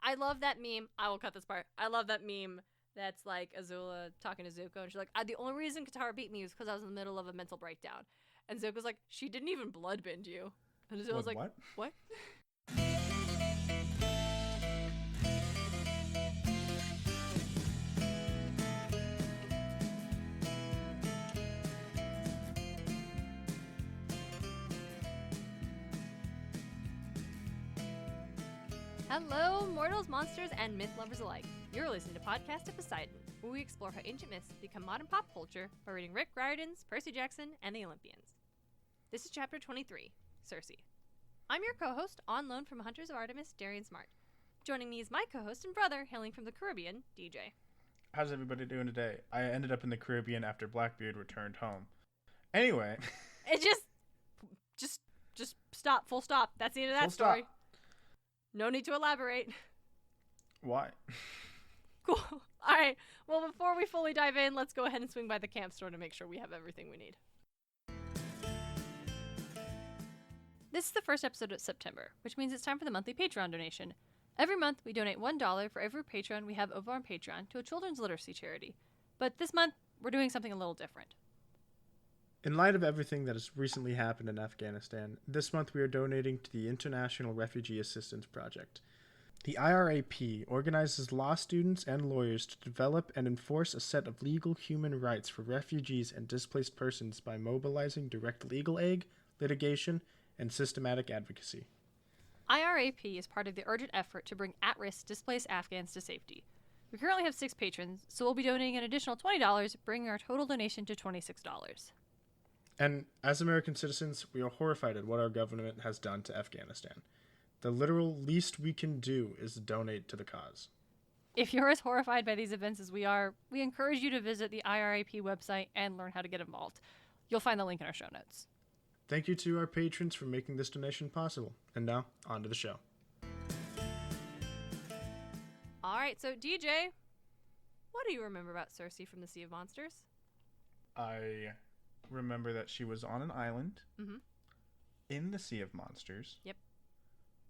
I love that meme. I will cut this part. I love that meme that's like Azula talking to Zuko, and she's like, the only reason Katara beat me was because I was in the middle of a mental breakdown. And Zuko's like, she didn't even bloodbend you. And Azula's like, what? Hello, mortals, monsters, and myth lovers alike. You're listening to Podcast of Poseidon, where we explore how ancient myths become modern pop culture by reading Rick Riordan's Percy Jackson and the Olympians. This is Chapter 23, Circe. I'm your co-host, on loan from Hunters of Artemis, Darien and Smartt. Joining me is my co-host and brother, hailing from the Caribbean, DJ. How's everybody doing today? I ended up in the Caribbean after Blackbeard returned home. Anyway. It just stop, full stop. That's the end of that story. Stop. No need to elaborate. Why? Cool. All right. Well, before we fully dive in, let's go ahead and swing by the camp store to make sure we have everything we need. This is the first episode of September, which means it's time for the monthly Patreon donation. Every month, we donate $1 for every Patreon we have over on Patreon to a children's literacy charity. But this month, we're doing something a little different. In light of everything that has recently happened in Afghanistan, this month we are donating to the International Refugee Assistance Project. The IRAP organizes law students and lawyers to develop and enforce a set of legal human rights for refugees and displaced persons by mobilizing direct legal aid, litigation, and systematic advocacy. IRAP is part of the urgent effort to bring at-risk displaced Afghans to safety. We currently have 6 patrons, so we'll be donating an additional $20, bringing our total donation to $26. And as American citizens, we are horrified at what our government has done to Afghanistan. The literal least we can do is donate to the cause. If you're as horrified by these events as we are, we encourage you to visit the IRAP website and learn how to get involved. You'll find the link in our show notes. Thank you to our patrons for making this donation possible. And now, on to the show. All right, so DJ, what do you remember about Circe from the Sea of Monsters? I remember that she was on an island in the Sea of Monsters. Yep.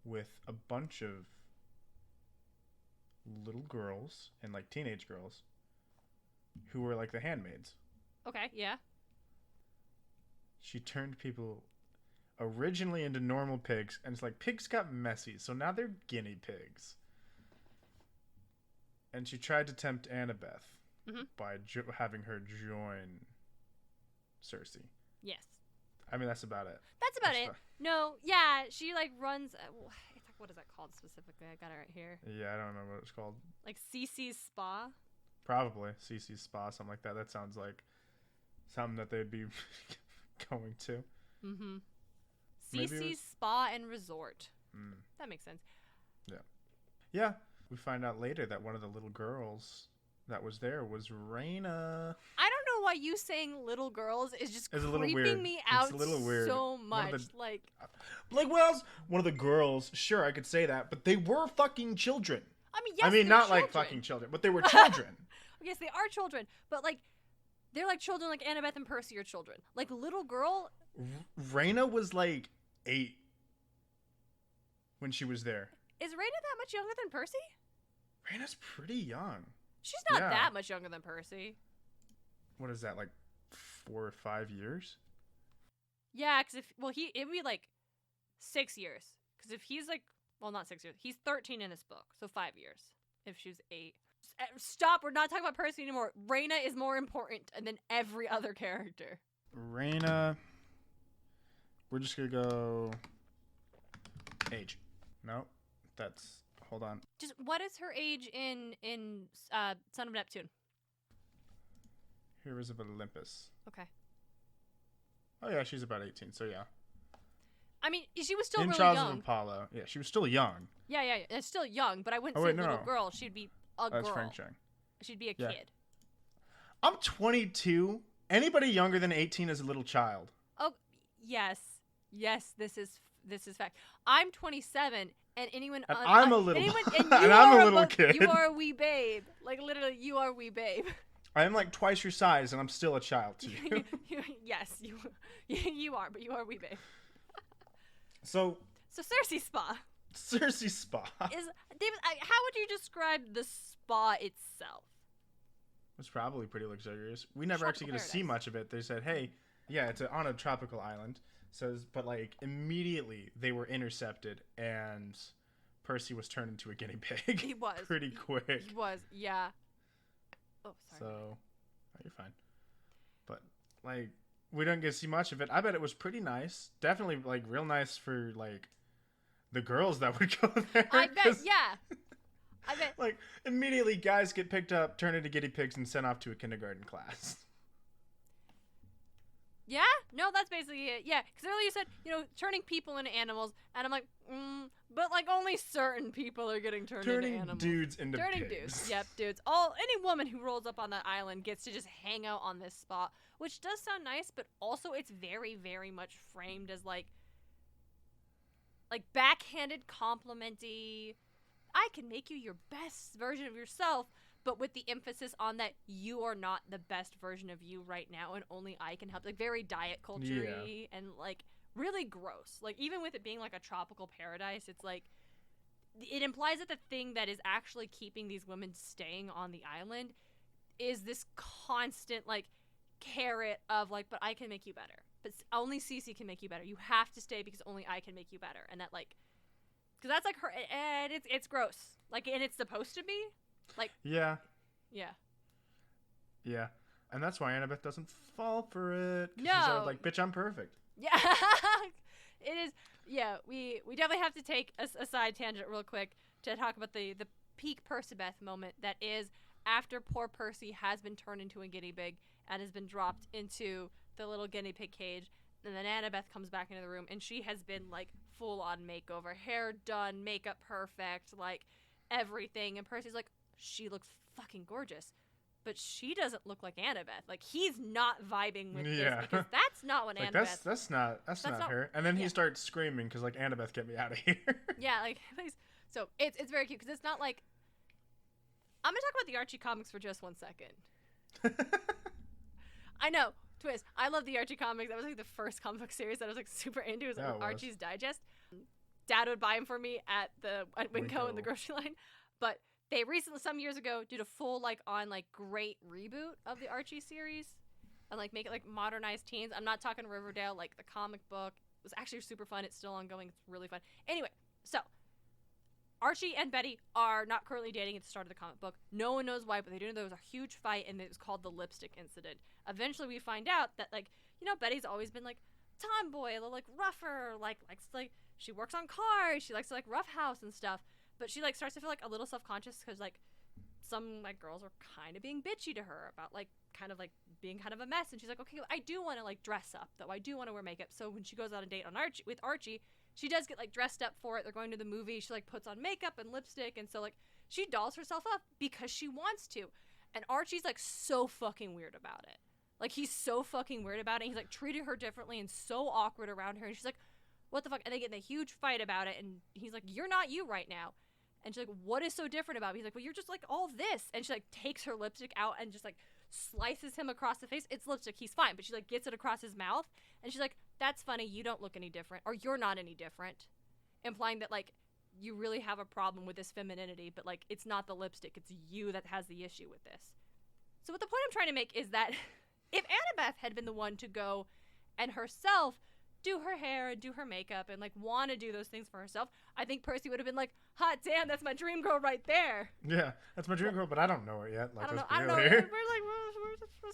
With a bunch of little girls and like teenage girls who were like the handmaids. Okay, yeah. She turned people originally into normal pigs, and it's like pigs got messy, so now they're guinea pigs. And she tried to tempt Annabeth by having her join Circe. Yes. I mean, that's about it. That's about it. No, yeah, she like runs. What is that called specifically? I got it right here. Yeah, I don't remember what it's called. Like CC's Spa? Probably. CC's Spa, something like that. That sounds like something that they'd be going to. Mm-hmm. CC's Spa and Resort. That makes sense. Yeah. Yeah. We find out later that one of the little girls that was there was Raina. I don't know why you saying little girls is just creeping me out so much. Like what else? One of the girls, sure, I could say that, but they were fucking children. I mean, yes, not children. like fucking children, but they were children. Yes, they are children, but like they're like children, like Annabeth and Percy are children. Like little girl. Raina was like 8 when she was there. Is Raina that much younger than Percy? Raina's pretty young. She's not that much younger than Percy. What is that, like 4 or 5 years? Yeah, because it'd be like 6 years. Because if he's like, well, not 6 years. He's 13 in this book, so 5 years. If she's 8. Stop, we're not talking about Percy anymore. Raina is more important than every other character. Raina, we're just going to go age. No, that's, hold on. Just, what is her age in Son of Neptune? Heroes of Olympus. Okay. Oh, yeah, she's about 18, so yeah. I mean, she was still in really Trials young. of Apollo. Yeah, she was still young. Yeah, it's still young, but I wouldn't say little girl. She'd be a girl. That's Frank Chang. She'd be a kid. I'm 22. Anybody younger than 18 is a little child. Oh, yes. Yes, this is fact. I'm 27, and anyone... And I'm a little... and I'm a little kid. You are a wee babe. Like, literally, you are a wee babe. I am like twice your size, and I'm still a child to you. Yes, you are, but you are a wee babe. So Circe Spa. Circe Spa. David, how would describe the spa itself? It's probably pretty luxurious. We never Tropical actually get to see paradise. much of it. They said, hey, yeah, it's on a tropical island. But like immediately they were intercepted and Percy was turned into a guinea pig. He was. Pretty quick. He was, yeah. Oh, sorry. So, oh, you're fine. But like, we don't get to see much of it. I bet it was pretty nice. Definitely like real nice for like the girls that would go there. I bet, yeah. I bet. Like, immediately guys get picked up, turned into guinea pigs, and sent off to a kindergarten class. Yeah? No, that's basically it. Yeah, because earlier you said, turning people into animals, and I'm like, but like only certain people are getting turned into animals. Turning dudes into Turning pigs. dudes. Yep, dudes. Any woman who rolls up on that island gets to just hang out on this spot, which does sound nice, but also it's very, very much framed as like backhanded complimenty. I can make you your best version of yourself, but with the emphasis on that you are not the best version of you right now and only I can help. Like very diet culture-y and like really gross. Like even with it being like a tropical paradise, it's like it implies that the thing that is actually keeping these women staying on the island is this constant like carrot of like, but I can make you better. But only Cece can make you better. You have to stay because only I can make you better. And that like, because that's like her, and it's gross. Like, and it's supposed to be, like. Yeah. Yeah. Yeah, and that's why Annabeth doesn't fall for it. No. She's always like, bitch, I'm perfect. Yeah. It is. Yeah. We definitely have to take a side tangent real quick to talk about the peak Percabeth moment that is after poor Percy has been turned into a guinea pig and has been dropped into the little guinea pig cage. And then Annabeth comes back into the room, and she has been, like, full-on makeover. Hair done, makeup perfect, like, everything. And Percy's like, she looks fucking gorgeous. But she doesn't look like Annabeth. Like, he's not vibing with this, because that's not what like, Annabeth... That's not her. And then he starts screaming, because, like, Annabeth, get me out of here. Yeah, like, please. So, it's very cute, because it's not like... I'm going to talk about the Archie comics for just 1 second. I know. Twist. I love the Archie comics. That was like the first comic book series that I was like super into. It was Archie's Digest. Dad would buy them for me at Winco in the grocery line. But they recently, some years ago, did a full great reboot of the Archie series and like make it like modernized teens. I'm not talking Riverdale, like the comic book. It was actually super fun. It's still ongoing. It's really fun. Anyway, so Archie and Betty are not currently dating at the start of the comic book. No one knows why, but they do know there was a huge fight, and it was called the lipstick incident. Eventually, we find out that, Betty's always been, tomboy, a little, rougher, she works on cars, she likes to, roughhouse and stuff, but she, starts to feel, a little self-conscious because, some, girls are kind of being bitchy to her about, being kind of a mess, and she's like, okay, I do want to, dress up, though. I do want to wear makeup, so when she goes on a date with Archie, she does get, dressed up for it. They're going to the movie. She, puts on makeup and lipstick. And so, she dolls herself up because she wants to. And Archie's, so fucking weird about it. He's so fucking weird about it. He's, treating her differently and so awkward around her. And she's like, what the fuck? And they get in a huge fight about it. And he's like, you're not you right now. And she's like, what is so different about me? He's like, well, you're just, all this. And she, takes her lipstick out and just, slices him across the face. It's lipstick. He's fine. But she, gets it across his mouth. And she's like, that's funny. You don't look any different. Or you're not any different. Implying that, you really have a problem with this femininity. But, it's not the lipstick. It's you that has the issue with this. So what the point I'm trying to make is that if Annabeth had been the one to go and herself do her hair and do her makeup and, want to do those things for herself, I think Percy would have been like, hot damn, that's my dream girl right there. Yeah, that's my dream girl, but I don't know her yet. I don't know.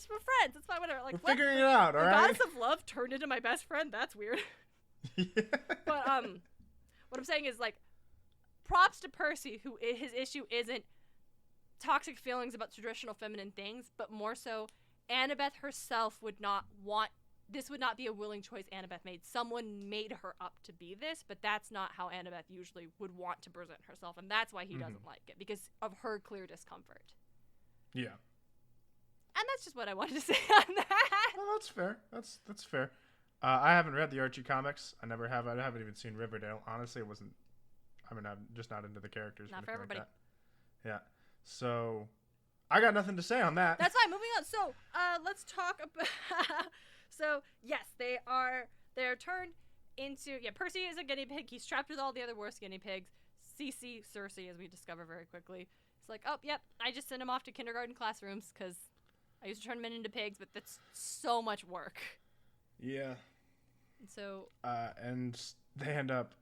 We're friends. It's fine, whatever. We're figuring it out, all right? The goddess of love turned into my best friend. That's weird. Yeah. But, what I'm saying is, props to Percy, who his issue isn't toxic feelings about traditional feminine things, but more so Annabeth herself would not want, this would not be a willing choice Annabeth made. Someone made her up to be this, but that's not how Annabeth usually would want to present herself, and that's why he doesn't like it, because of her clear discomfort. Yeah. And that's just what I wanted to say on that. Well, that's fair. That's fair. I haven't read the Archie comics. I never have. I haven't even seen Riverdale. Honestly, it wasn't. I mean, I'm just not into the characters. Not for everybody. Yeah. So, I got nothing to say on that. That's fine. Moving on. So, let's talk about. So, yes, they're turned into. Yeah, Percy is a guinea pig. He's trapped with all the other worst guinea pigs. CC Circe, as we discover very quickly. It's like, oh, yep, I just sent him off to kindergarten classrooms because I used to turn men into pigs, but that's so much work. Yeah. So. And they end up,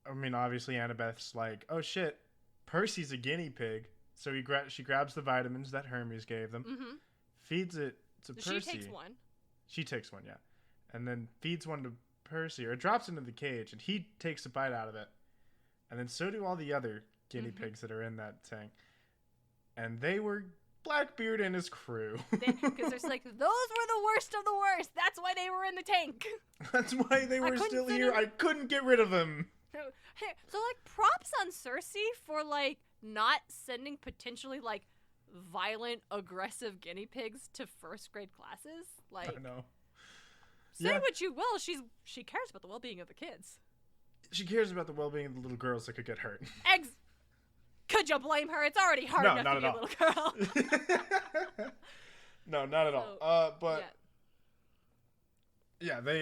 I mean, obviously Annabeth's like, oh shit, Percy's a guinea pig. So she grabs the vitamins that Hermes gave them, feeds it to Percy. She takes one. She takes one, yeah. And then feeds one to Percy, or drops into the cage, and he takes a bite out of it. And then so do all the other guinea pigs that are in that tank. And they were Blackbeard and his crew. Because it's like, those were the worst of the worst. That's why they were in the tank. That's why they were still here. I couldn't get rid of them. So, like, props on Circe for, like, not sending potentially, like, violent, aggressive guinea pigs to first grade classes. Like, I know. Say what you will, she cares about the well-being of the kids. She cares about the well-being of the little girls that could get hurt. Could you blame her? It's already hard enough to be a little girl. No, not at all. But yeah, they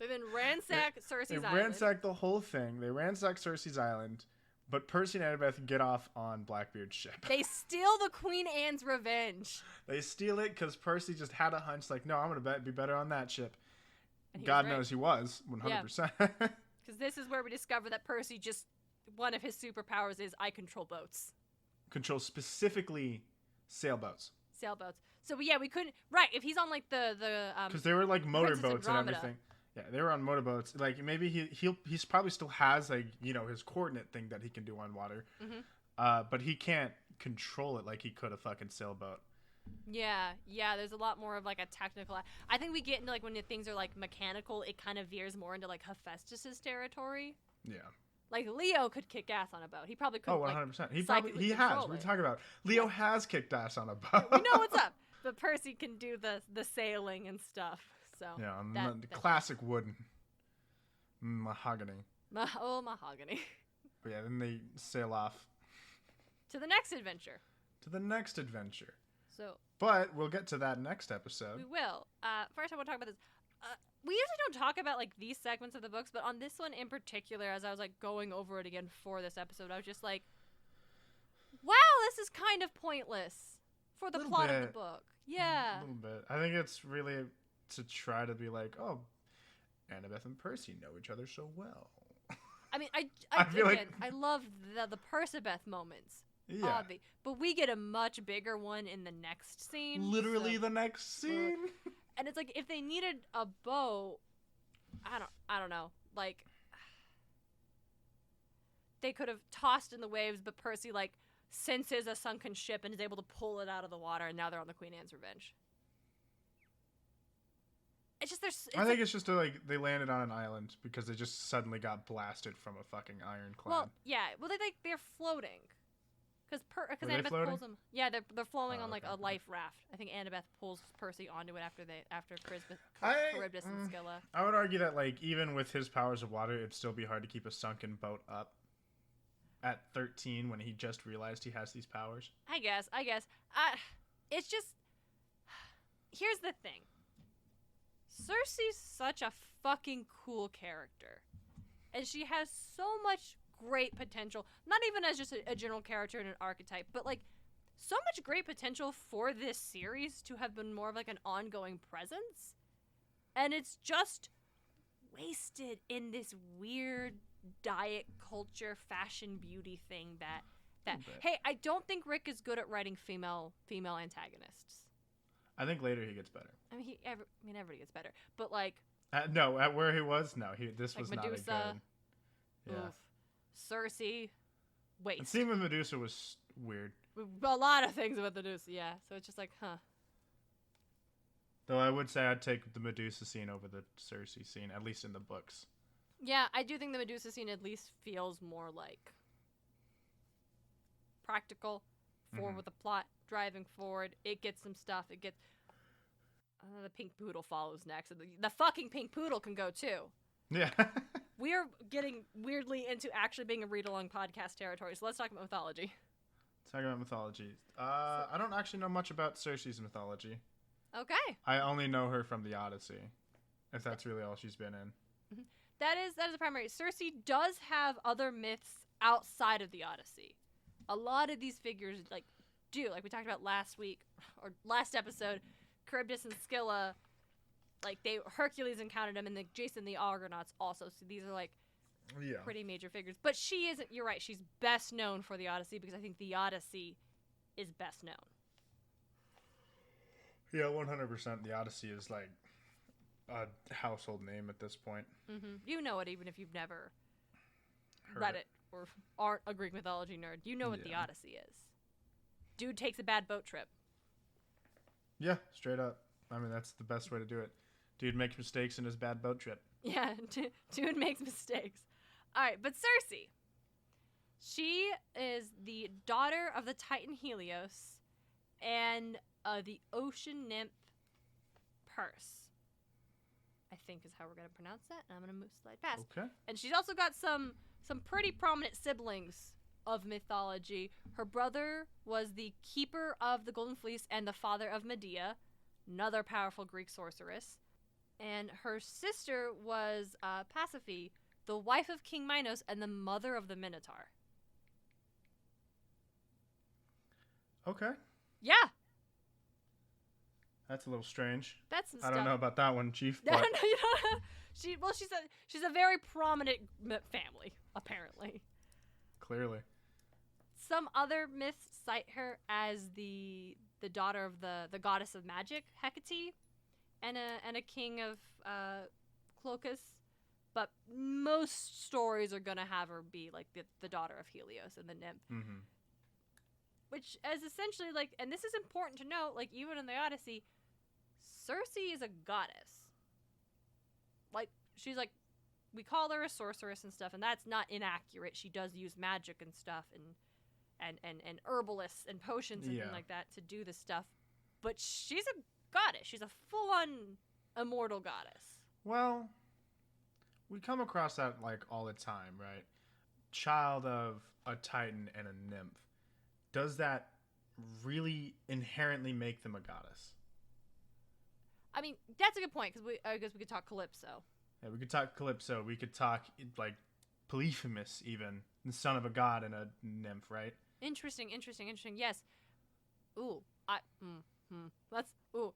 then ransack Circe's island. They ransack the whole thing. They ransack Circe's island, but Percy and Annabeth get off on Blackbeard's ship. They steal the Queen Anne's revenge. They steal it because Percy just had a hunch, like, no, I'm gonna be better on that ship. God knows he was 100%. Because this is where we discover that Percy just, one of his superpowers is I control boats. Control specifically sailboats. So yeah, we couldn't. Right, if he's on like the because they were like motorboats and everything. Yeah, they were on motorboats. Like maybe he's probably still has like his coordinate thing that he can do on water. But he can't control it like he could a fucking sailboat. Yeah. There's a lot more of like a technical. I think we get into like when the things are like mechanical, it kind of veers more into like Hephaestus's territory. Yeah. Like Leo could kick ass on a boat. He probably could. 100%. He has. What are you talking about? Leo has kicked ass on a boat. We know what's up. But Percy can do the sailing and stuff. So yeah, the classic wooden mahogany. Mahogany. But yeah, then they sail off to the next adventure. So. But we'll get to that next episode. We will. First, I want to talk about this. We usually don't talk about like these segments of the books, but on this one in particular, as I was like going over it again for this episode, I was just like, "Wow, this is kind of pointless for the plot of the book." Yeah, a little bit. I think it's really to try to be like, "Oh, Annabeth and Percy know each other so well." I mean, I feel like I love the Percibeth moments. Yeah. But we get a much bigger one in the next scene. Literally the next scene. And it's like if they needed a boat, I don't know. Like they could have tossed in the waves, but Percy like senses a sunken ship and is able to pull it out of the water, and now they're on the Queen Anne's revenge. It's just I think it's just they landed on an island because they just suddenly got blasted from a fucking ironclad. Well, yeah. Well, they're floating. Because Annabeth pulls them. Yeah, they're flowing on like a life raft. I think Annabeth pulls Percy onto it after Charybdis and Scylla. I would argue that like even with his powers of water, it'd still be hard to keep a sunken boat up at 13 when he just realized he has these powers. I guess. It's just here's the thing. Circe's such a fucking cool character, and she has so much great potential, not even as just a general character and an archetype, but like so much great potential for this series to have been more of like an ongoing presence, and it's just wasted in this weird diet culture fashion beauty thing that hey, I don't think Rick is good at writing female antagonists. I think later he gets better. I mean everybody gets better, but like no, at where he was, no, this was Medusa, not a good. Yeah. Oof. Circe, waste. The scene with Medusa was weird. A lot of things with Medusa, yeah. So it's just like, huh. Though I would say I'd take the Medusa scene over the Circe scene, at least in the books. Yeah, I do think the Medusa scene at least feels more like practical, forward with the plot, driving forward. It gets some stuff. It gets the pink poodle follows next. The fucking pink poodle can go too. Yeah. We're getting weirdly into actually being a read-along podcast territory, so let's talk about mythology. Talking about mythology. I don't actually know much about Circe's mythology. Okay. I only know her from the Odyssey, if that's really all she's been in. that is a primary. Circe does have other myths outside of the Odyssey. A lot of these figures like we talked about last week or last episode, Charybdis and Scylla, like Hercules encountered them, and Jason the Argonauts also. So these are like pretty major figures. But she isn't. You're right. She's best known for the Odyssey because I think the Odyssey is best known. Yeah, 100%. The Odyssey is like a household name at this point. Mm-hmm. You know it even if you've never read it or aren't a Greek mythology nerd. You know what the Odyssey is. Dude takes a bad boat trip. Yeah, straight up. I mean, that's the best way to do it. Dude makes mistakes in his bad boat trip. Yeah, dude makes mistakes. All right, but Circe. She is the daughter of the Titan Helios and the ocean nymph Perse. I think is how we're going to pronounce that. And I'm going to slide past. Okay. And she's also got some pretty prominent siblings of mythology. Her brother was the keeper of the Golden Fleece and the father of Medea, another powerful Greek sorceress. And her sister was Pasiphae, the wife of King Minos and the mother of the Minotaur. Okay. Yeah. That's a little strange. That's some I stuff. don't know about that one, Chief. No, But... no, you don't. She's a very prominent family, apparently. Clearly. Some other myths cite her as the daughter of the goddess of magic, Hecate, and a king of Cloacus. But most stories are gonna have her be like the daughter of Helios and the nymph. Mm-hmm. Which is essentially like, and this is important to note, like even in the Odyssey, Circe is a goddess. Like, she's like, we call her a sorceress and stuff, and that's not inaccurate. She does use magic and stuff and herbalists and potions and things like that to do this stuff. But she's a goddess. She's a full-on immortal goddess. Well, we come across that like all the time, right? Child of a titan and a nymph. Does that really inherently make them a goddess? I mean, that's a good point, because I guess we could talk Calypso. Yeah, we could talk Calypso. We could talk, like, Polyphemus, even. The son of a god and a nymph, right? Interesting. Yes. Ooh.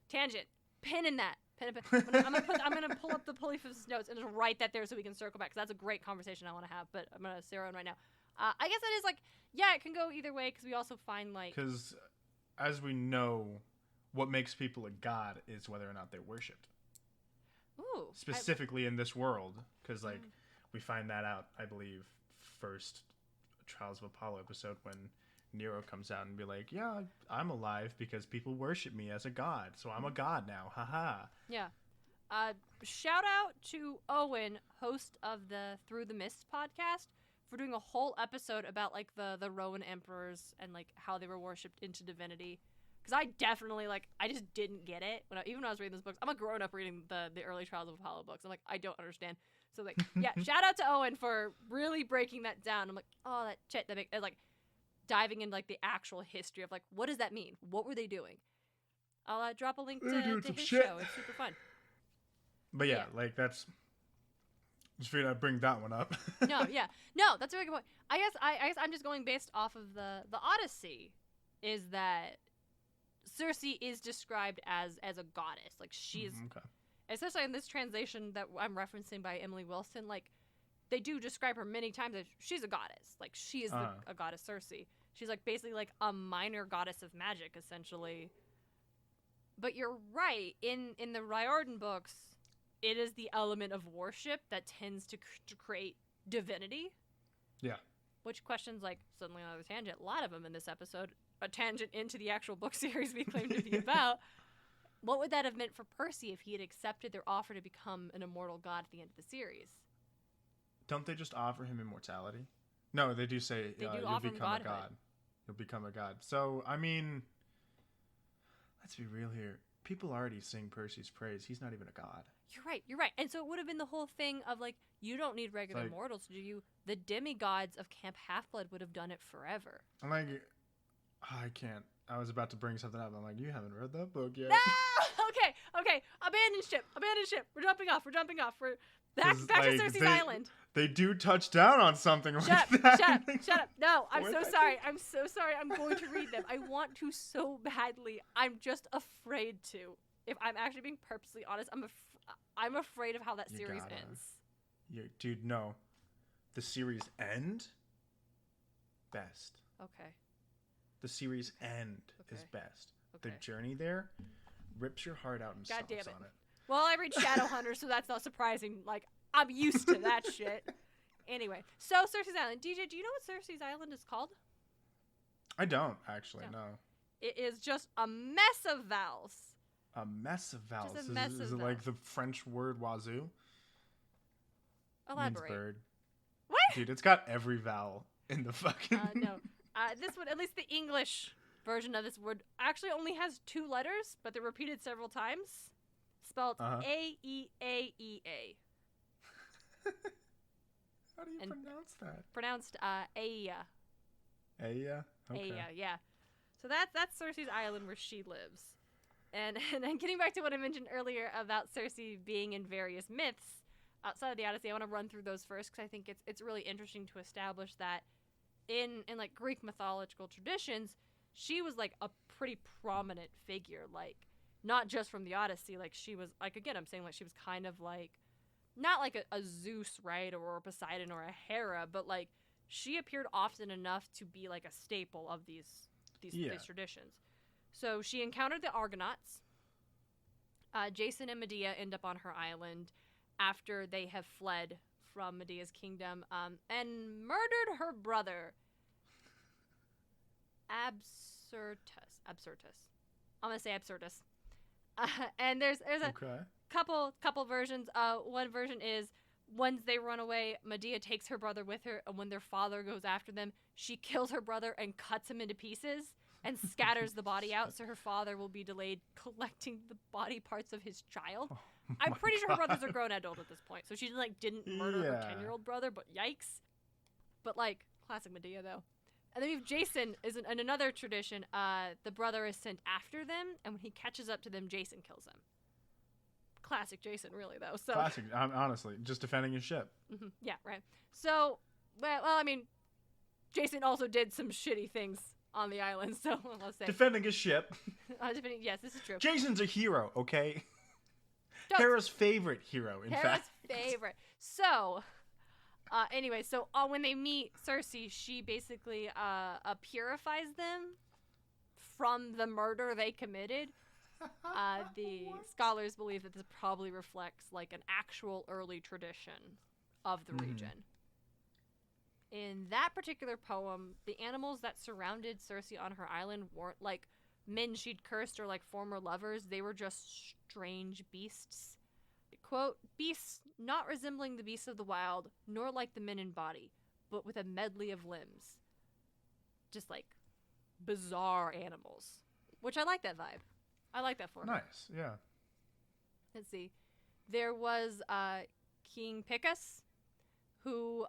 Tangent. Pin in that. Pin. I'm gonna pull up the Polyphemus notes and just write that there so we can circle back, because that's a great conversation I want to have, but I'm gonna zero in right now. I guess that is, like, yeah, it can go either way, because we also find, like... Because, as we know, what makes people a god is whether or not they're worshipped. Ooh. Specifically in this world, because, like, we find that out, I believe, first Trials of Apollo episode when Nero comes out and be like, yeah, I'm alive because people worship me as a god, so I'm a god now, haha. Yeah. Shout out to Owen, host of the Through the Mist podcast, for doing a whole episode about, like, the Roman emperors and, like, how they were worshipped into divinity. Because I definitely, like, I just didn't get it. Even when I was reading those books. I'm a grown-up reading the early Trials of Apollo books. I'm like, I don't understand. So, like, yeah, shout out to Owen for really breaking that down. I'm like, oh, that shit, that makes, like, diving into, like, the actual history of, like, what does that mean? What were they doing? I'll drop a link to his show. It's super fun. But yeah, like, that's... Just figured I'd bring that one up. No, that's a really good point. I guess I'm just going based off of the Odyssey, is that Circe is described as a goddess. Like, she's, especially in this translation that I'm referencing by Emily Wilson, like, they do describe her many times as she's a goddess. Like, she is a goddess Circe. She's, like, basically, like, a minor goddess of magic, essentially. But you're right. In the Riordan books, it is the element of worship that tends to create divinity. Yeah. Which questions, like, suddenly another tangent, a lot of them in this episode, a tangent into the actual book series we claim to be about. What would that have meant for Percy if he had accepted their offer to become an immortal god at the end of the series? Don't they just offer him immortality? No, they do say you'll become a god. You'll become a god. So, I mean, let's be real here. People already sing Percy's praise. He's not even a god. You're right. And so it would have been the whole thing of, like, you don't need regular mortals to do you. The demigods of Camp Half-Blood would have done it forever. I'm like, I can't. I was about to bring something up. I'm like, you haven't read that book yet. No! Okay. Abandon ship. We're jumping off. Back to Circe's Island. They do touch down on something like that. Shut up. No, I'm so sorry. I'm so sorry. I'm going to read them. I want to so badly. I'm just afraid to. If I'm actually being purposely honest, I'm afraid of how that series ends. Dude, no. The series end? Best. Okay. The series end is best. Okay. The journey there rips your heart out and stomps on it. Well, I read Shadowhunter, so that's not surprising. Like, I'm used to that shit. Anyway, so Circe's Island. DJ, do you know what Circe's Island is called? I don't, actually, no. It is just a mess of vowels. A mess of vowels? Just a mess of vowels. Is it like the French word wazoo? Elaborate. Means bird. What? Dude, it's got every vowel in the fucking... No. This one, at least the English version of this word, actually only has 2 letters, but they're repeated several times. Spelled A-E-A-E-A. How do you pronounce that? Pronounced Aia. Aia? Okay. Aia, yeah. So that's Circe's Island where she lives. And getting back to what I mentioned earlier about Circe being in various myths outside of the Odyssey, I want to run through those first because I think it's really interesting to establish that in like Greek mythological traditions, she was like a pretty prominent figure, like not just from the Odyssey, like she was like, again, I'm saying like she was kind of like not like a Zeus, right, or a Poseidon or a Hera, but like she appeared often enough to be like a staple of these traditions. So she encountered the Argonauts. Jason and Medea end up on her island after they have fled from Medea's kingdom and murdered her brother, Absyrtus. I'm gonna say Absyrtus. And there's a couple versions. One version is once they run away, Medea takes her brother with her, and when their father goes after them, she kills her brother and cuts him into pieces and scatters the body out, so her father will be delayed collecting the body parts of his child. I'm pretty sure her brother's a grown adult at this point, so she like didn't murder her 10-year-old brother, but yikes. But like classic Medea though. And then we have Jason is in another tradition. The brother is sent after them, and when he catches up to them, Jason kills him. Classic Jason, really though. So classic, honestly, just defending his ship. Mm-hmm. Yeah, right. So, well, I mean, Jason also did some shitty things on the island, so let's say defending his ship. Yes, this is true. Jason's a hero, okay? Hera's favorite hero, in fact. Hera's favorite. So, anyway, so when they meet Circe, she basically purifies them from the murder they committed. The scholars believe that this probably reflects like an actual early tradition of the region. In that particular poem, the animals that surrounded Circe on her island weren't like men she'd cursed or like former lovers. They were just strange beasts. Quote, beasts not resembling the beasts of the wild, nor like the men in body, but with a medley of limbs. Just like bizarre animals. Which I like that vibe. I like that format. Nice, yeah. Let's see. There was King Picus, who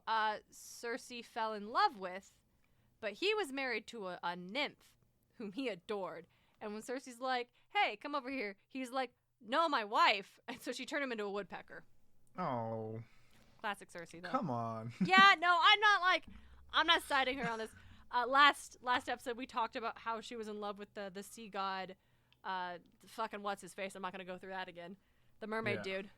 Circe fell in love with, but he was married to a nymph whom he adored. And when Circe's like, hey, come over here, he's like, no, my wife. And so she turned him into a woodpecker. Oh. Classic Circe, though. Come on. Yeah, no, I'm not siding her on this. Last episode, we talked about how she was in love with the sea god, fucking what's his face? I'm not going to go through that again. The mermaid dude.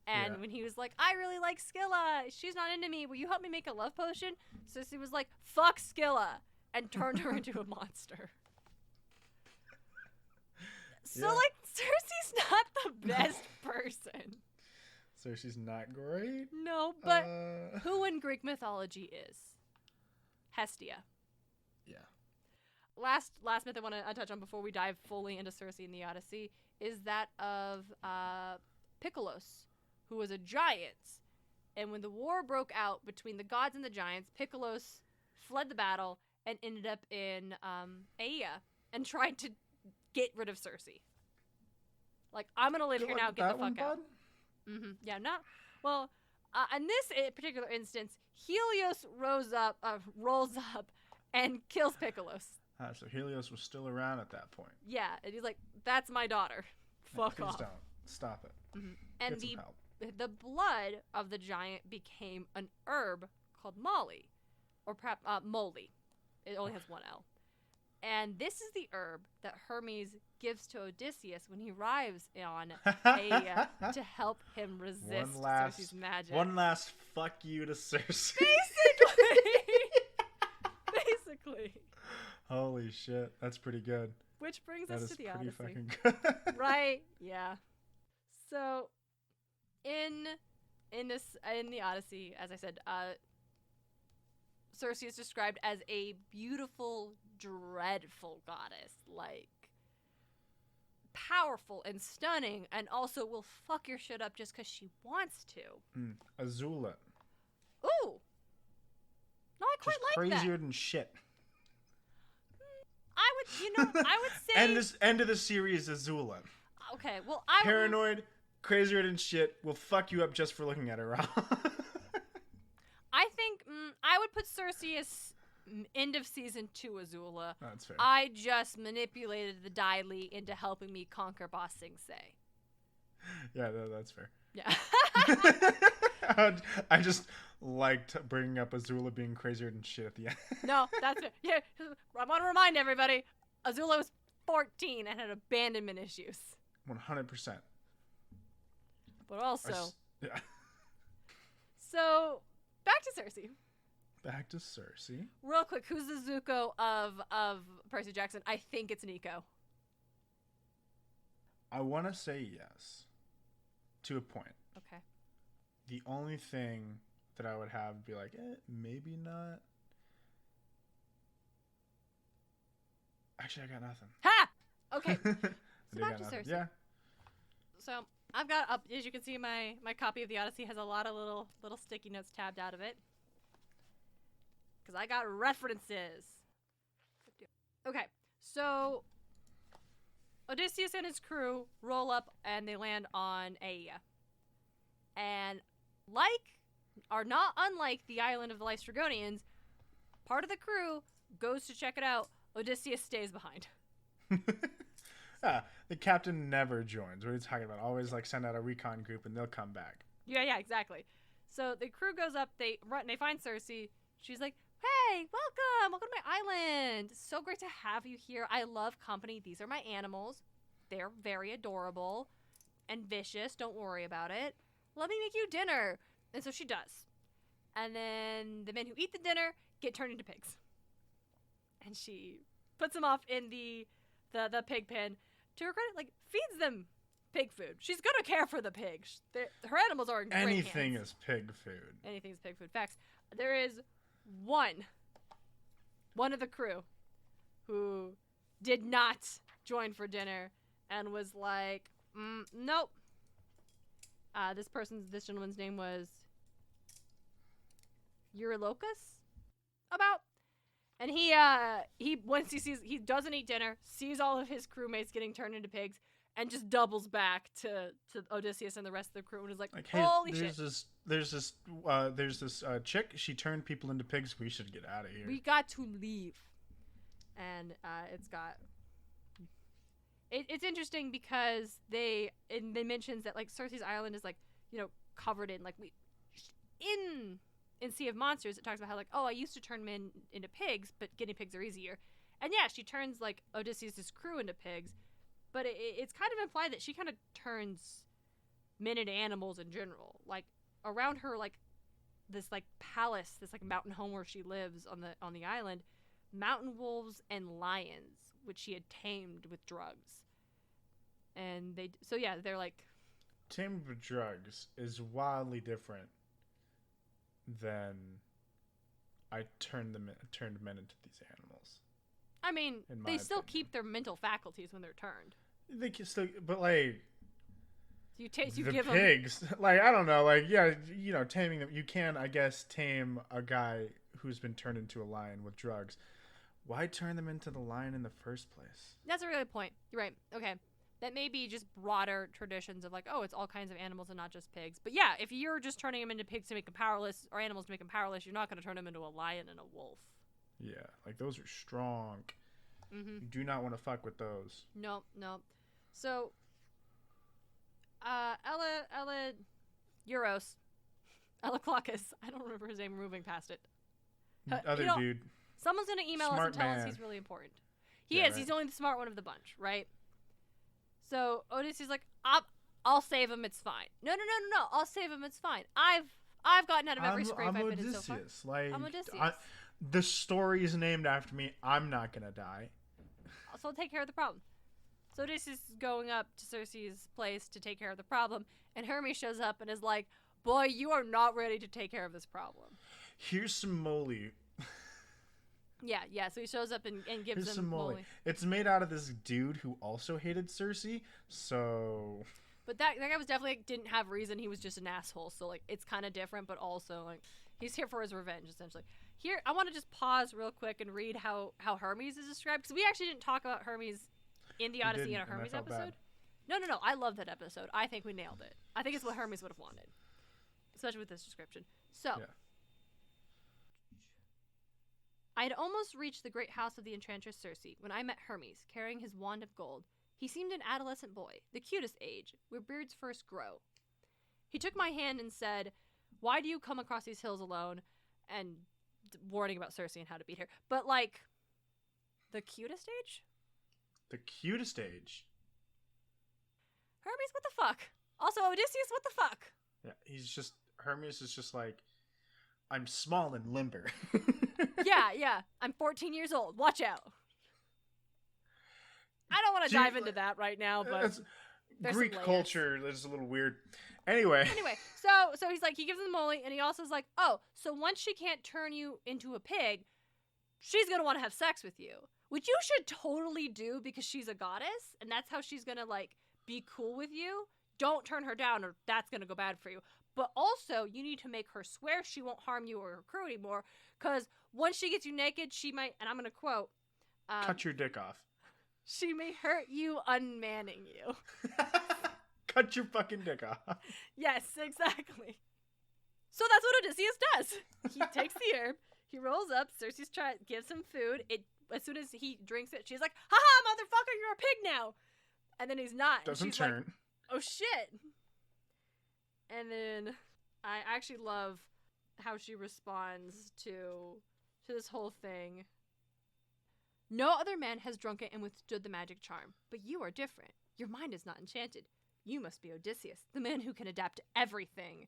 And when he was like, I really like Scylla. She's not into me. Will you help me make a love potion? Circe was like, fuck Scylla. And turned her into a monster. So, like, Circe's not the best person. Circe's not great? No, but who in Greek mythology is? Hestia. Yeah. Last myth I want to touch on before we dive fully into Circe and the Odyssey is that of Piccolos, who was a giant. And when the war broke out between the gods and the giants, Piccolos fled the battle and ended up in Aia and tried to get rid of Circe. Like, I'm going to live here now, get the fuck out. Mm-hmm. Yeah, not... Well, in this particular instance, Helios rolls up and kills Piccolos. So Helios was still around at that point. Yeah, and he's like, that's my daughter. Fuck off. Please don't. Stop it. Mm-hmm. And get some help. the blood of the giant became an herb called Molly, or perhaps Moly. It only has one L. And this is the herb that Hermes gives to Odysseus when he arrives on Aeia to help him resist Circe's magic. One last fuck you to Circe. Basically. Holy shit, that's pretty good. Which brings us to the Odyssey. Fucking good. Right? Yeah. So, in the Odyssey, as I said, Circe is described as a beautiful, dreadful goddess, like powerful and stunning, and also will fuck your shit up just because she wants to. Azula. Ooh. No, I quite just like that. Crazier than shit. I would say. End of the series, Azula. Okay, well, Paranoid, crazier than shit, will fuck you up just for looking at her. I think I would put Circe as end of season 2 Azula. That's fair. I just manipulated the Daily into helping me conquer Boss Sing Se. Yeah, that's fair. Yeah. I just liked bringing up Azula being crazier than shit at the end. No, that's it. Yeah, I want to remind everybody, Azula was 14 and had abandonment issues. 100%. But also... yeah. So, back to Circe. Back to Circe. Real quick, who's the Zuko of Percy Jackson? I think it's Nico. I want to say yes. To a point. Okay. The only thing that I would have be like, maybe not. Actually, I got nothing. Ha! Okay. So back to Circe. Yeah. So I've got up, as you can see, my copy of the Odyssey has a lot of little sticky notes tabbed out of it. Because I got references. Okay, so Odysseus and his crew roll up and they land on Aeia. And not unlike the island of the Lystragonians, part of the crew goes to check it out. Odysseus stays behind. The captain never joins. What are you talking about? Always send out a recon group and they'll come back. Yeah, exactly. So the crew goes up, they find Circe. She's like, hey, welcome to my island. So great to have you here. I love company. These are my animals. They're very adorable and vicious. Don't worry about it. Let me make you dinner. And so she does. And then the men who eat the dinner get turned into pigs. And she puts them off in the pig pen. To her credit, feeds them pig food. She's gonna care for the pigs. Her animals are in great hands. Anything is pig food. Anything is pig food. Facts. There is one of the crew who did not join for dinner and was like, nope. This gentleman's name was Eurylochus. And he once he doesn't eat dinner, sees all of his crewmates getting turned into pigs, and just doubles back to Odysseus and the rest of the crew and is like hey, holy shit. There's this chick. She turned people into pigs. We should get out of here. We got to leave. And it's interesting because they mentions that Circe's island is covered in in Sea of Monsters. It talks about how I used to turn men into pigs, but guinea pigs are easier. And yeah, she turns Odysseus' crew into pigs, but it's kind of implied that she kind of turns men into animals in general. Around her this palace, this like mountain home where she lives on the island, mountain wolves and lions, which she had tamed with drugs. And they're like, tamed with drugs is wildly different than I turned men into these animals. I mean, they still keep their mental faculties when they're turned. They can still, but like, you the give pigs, like, I don't know, like, yeah, you know, taming them. You can, I guess, tame a guy who's been turned into a lion with drugs. Why turn them into the lion in the first place? That's a really good point. You're right. Okay. That may be just broader traditions of like, oh, it's all kinds of animals and not just pigs. But yeah, if you're just turning them into pigs to make them powerless, or animals to make them powerless, you're not going to turn them into a lion and a wolf. Yeah, like those are strong. Mm-hmm. You do not want to fuck with those. No. So, Ella Euros. Alaklakis. I don't remember his name. We're moving past it. Other dude. Someone's going to email us and tell us he's really important. He is. Right. He's only the smart one of the bunch, right? So Odysseus like, I'll save him. It's fine. No. I'll save him. It's fine. I've gotten out of every scrape I've been in so far. Like, I'm Odysseus. The story is named after me. I'm not going to die. So I'll take care of the problem. So Odysseus is going up to Circe's place to take care of the problem, and Hermes shows up and is like, boy, you are not ready to take care of this problem. Here's some moly. Yeah, so he shows up and gives him some moly. It's made out of this dude who also hated Circe, so... But that guy was definitely didn't have reason. He was just an asshole, so, like, it's kind of different, but also, like, he's here for his revenge, essentially. Here, I want to just pause real quick and read how Hermes is described, because we actually didn't talk about Hermes in the Odyssey in a Hermes episode. Bad. No, I love that episode. I think we nailed it. I think it's what Hermes would have wanted, especially with this description. So... Yeah. I had almost reached the great house of the enchantress Circe when I met Hermes, carrying his wand of gold. He seemed an adolescent boy, the cutest age, where beards first grow. He took my hand and said, why do you come across these hills alone? And warning about Circe and how to beat her. But, like, the cutest age? The cutest age? Hermes, what the fuck? Also, Odysseus, what the fuck? Yeah, Hermes is just like, I'm small and limber. Yeah. I'm 14 years old. Watch out. I don't want to dive into that right now, but Greek culture is a little weird. Anyway, so he's like, he gives him the moly, and he also is like, oh, so once she can't turn you into a pig, she's gonna want to have sex with you, which you should totally do because she's a goddess, and that's how she's gonna like be cool with you. Don't turn her down, or that's gonna go bad for you. But also, you need to make her swear she won't harm you or her crew anymore, because once she gets you naked, she might, and I'm going to quote... cut your dick off. She may hurt you unmanning you. Cut your fucking dick off. Yes, exactly. So that's what Odysseus does. He takes the herb, he rolls up, Circe gives him food. As soon as he drinks it, she's like, haha, motherfucker, you're a pig now. And then he's not. Doesn't turn. Like, oh, shit. And then I actually love how she responds to this whole thing. No other man has drunk it and withstood the magic charm, but you are different. Your mind is not enchanted. You must be Odysseus, the man who can adapt to everything.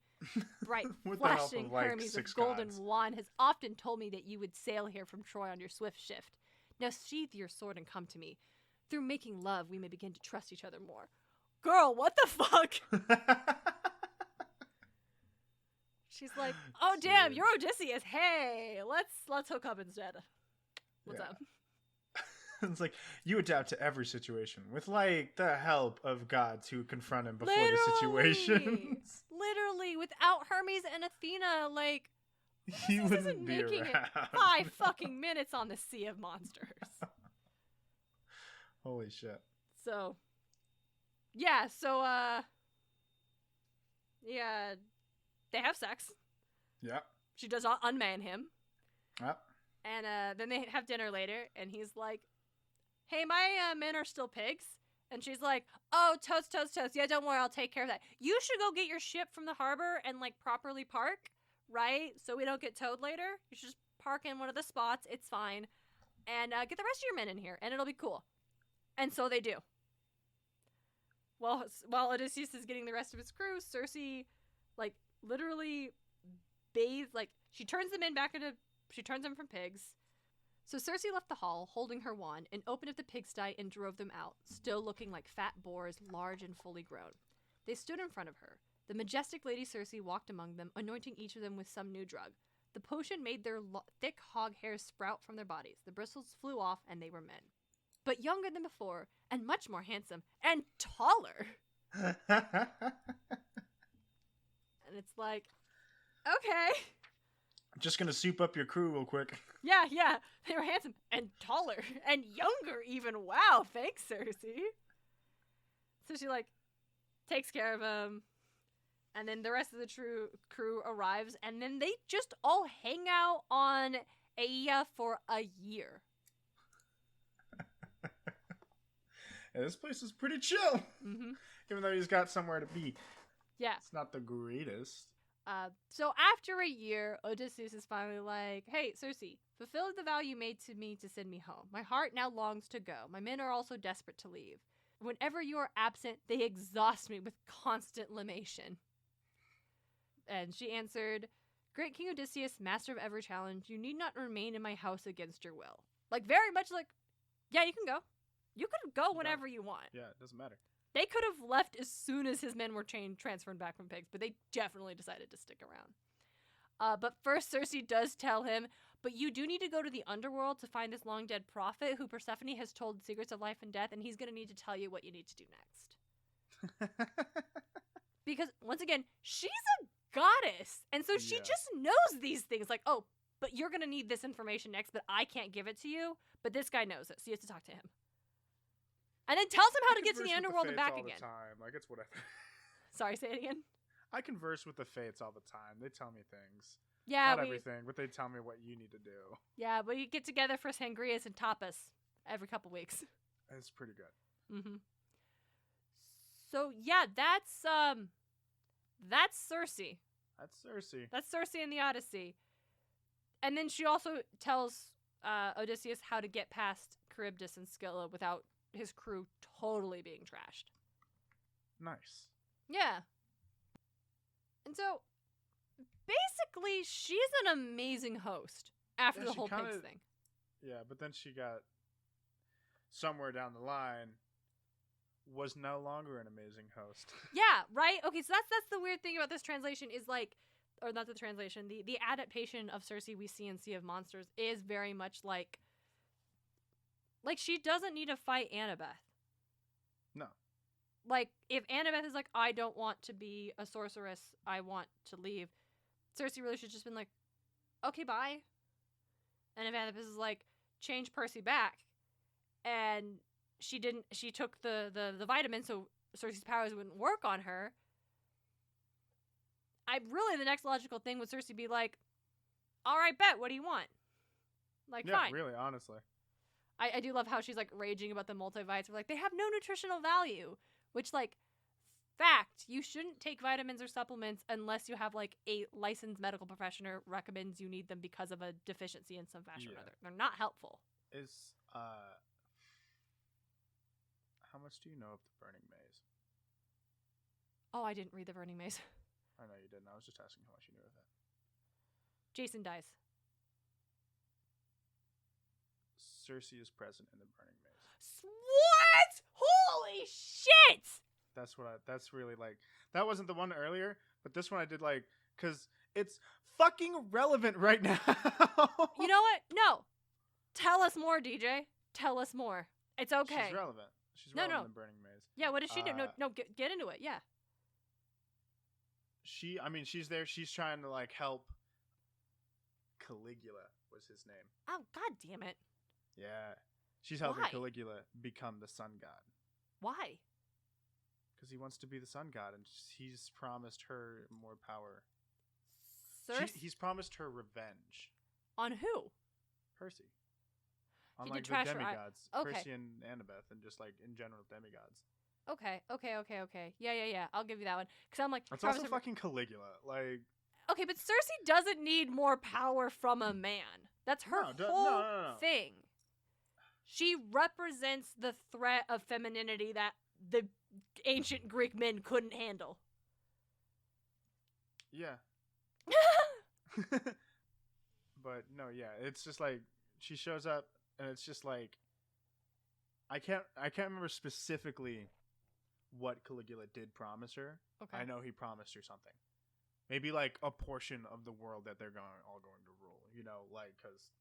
Bright, flashing Hermes of golden wand has often told me that you would sail here from Troy on your swift shift. Now sheathe your sword and come to me. Through making love, we may begin to trust each other more. Girl, what the fuck? She's like, oh damn, you're Odysseus. Hey, let's hook up instead. What's up? It's like, you adapt to every situation with, like, the help of gods who confront him before the situation. Literally, without Hermes and Athena, like, he wouldn't be making around. It 5 fucking minutes on the Sea of Monsters. Holy shit. So, yeah, they have sex. Yep. She does not unman him. Yep. And then they have dinner later, and he's like, hey, my men are still pigs. And she's like, oh, toast. Yeah, don't worry, I'll take care of that. You should go get your ship from the harbor and, like, properly park, right? So we don't get towed later. You should just park in one of the spots. It's fine. And get the rest of your men in here, and it'll be cool. And so they do. While Odysseus is getting the rest of his crew, Circe, like, literally bathes, like, she turns them from pigs. So Circe left the hall, holding her wand, and opened up the pigsty and drove them out, still looking like fat boars, large and fully grown. They stood in front of her. The majestic Lady Circe walked among them, anointing each of them with some new drug. The potion made their thick hog hairs sprout from their bodies. The bristles flew off, and they were men. But younger than before, and much more handsome, and taller. And it's like, okay. I'm just gonna soup up your crew real quick. Yeah. They were handsome, and taller, and younger even. Wow, thanks, Circe. So she, like, takes care of him. And then the rest of the crew arrives, and then they just all hang out on Aea for a year. Yeah, this place is pretty chill. Mm-hmm. Even though he's got somewhere to be. Yeah. It's not the greatest. So after a year, Odysseus is finally like, hey, Circe, fulfill the vow you made to me to send me home. My heart now longs to go. My men are also desperate to leave. Whenever you are absent, they exhaust me with constant limation. And she answered, Great King Odysseus, master of every challenge, you need not remain in my house against your will. Like, very much like, yeah, you can go. You can go whenever you want. Yeah, it doesn't matter. They could have left as soon as his men were transferred back from pigs, but they definitely decided to stick around. But first, Circe does tell him, but you do need to go to the underworld to find this long-dead prophet who Persephone has told secrets of life and death, and he's going to need to tell you what you need to do next. Because, once again, she's a goddess, and so she just knows these things. Like, oh, but you're going to need this information next, but I can't give it to you. But this guy knows it, so you have to talk to him. And then tells him how to get to the underworld and back again. Like, it's whatever. Sorry, say it again. I converse with the Fates all the time. They tell me things. Yeah, Not everything, but they tell me what you need to do. Yeah, we get together for sangrias and tapas every couple weeks. It's pretty good. Mm-hmm. So yeah, that's Circe. That's Circe. That's Circe in the Odyssey. And then she also tells Odysseus how to get past Charybdis and Scylla without his crew totally being trashed. Nice. Yeah. And so, basically, she's an amazing host after the whole pigs thing. Yeah, but then she got somewhere down the line was no longer an amazing host. Yeah, right? Okay, so that's the weird thing about this translation is like, or not the translation, the adaptation of Circe we see in Sea of Monsters is very much like she doesn't need to fight Annabeth. No. Like, if Annabeth is like, I don't want to be a sorceress, I want to leave, Circe really should just been like, okay, bye. And if Annabeth is like, change Percy back, and she took the vitamin so Circe's powers wouldn't work on her, the next logical thing would Circe be like, all right, bet, what do you want? Like, yeah, fine. Really, honestly. I do love how she's like raging about the multivites. We're like, they have no nutritional value. Which, like, fact, you shouldn't take vitamins or supplements unless you have like a licensed medical professional recommends you need them because of a deficiency in some fashion or other. They're not helpful. How much do you know of the Burning Maze? Oh, I didn't read the Burning Maze. I know you didn't. I was just asking how much you knew of it. Jason dies. Circe is present in the Burning Maze. What? Holy shit! That's really like, that wasn't the one earlier, but this one I did like, because it's fucking relevant right now. You know what? No. Tell us more, DJ. Tell us more. It's okay. She's relevant. She's relevant in Burning Maze. Yeah, what does she do? No, get into it. Yeah. She's there. She's trying to like help. Caligula was his name. Oh, god damn it. Yeah. She's helping Caligula become the sun god. Why? Because he wants to be the sun god, and he's promised her more power. He's promised her revenge. On who? Percy. On he like did the trash demigods. Okay. Percy and Annabeth, and just like in general demigods. Okay. Yeah. I'll give you that one. Because I'm like, that's also fucking Caligula. Like. Okay, but Circe doesn't need more power from a man. That's her whole thing. She represents the threat of femininity that the ancient Greek men couldn't handle. Yeah. But no, yeah, it's just like she shows up and it's just like I can't remember specifically what Caligula did promise her. Okay. I know he promised her something. Maybe like a portion of the world that they're all going to rule, you know, like cuz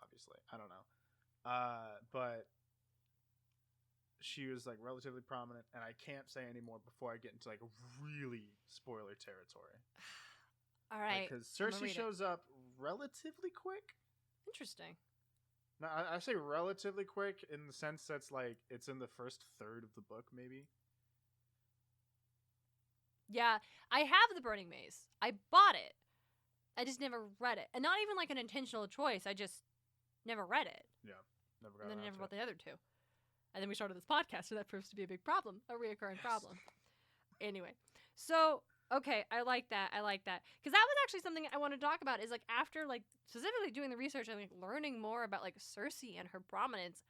obviously, I don't know. But she was like relatively prominent, and I can't say anymore before I get into like really spoiler territory. All right. Because Circe shows up relatively quick. Interesting. Now, I say relatively quick in the sense that's like it's in the first third of the book, maybe. Yeah, I have the Burning Maze. I bought it. I just never read it. And not even like an intentional choice. I just never read it. Yeah, never got it. And then I never bought the other two. And then we started this podcast, so that proves to be a big problem, a reoccurring problem. Anyway, so okay, I like that. Because that was actually something I want to talk about. Is like after like specifically doing the research and like learning more about like Circe and her prominence,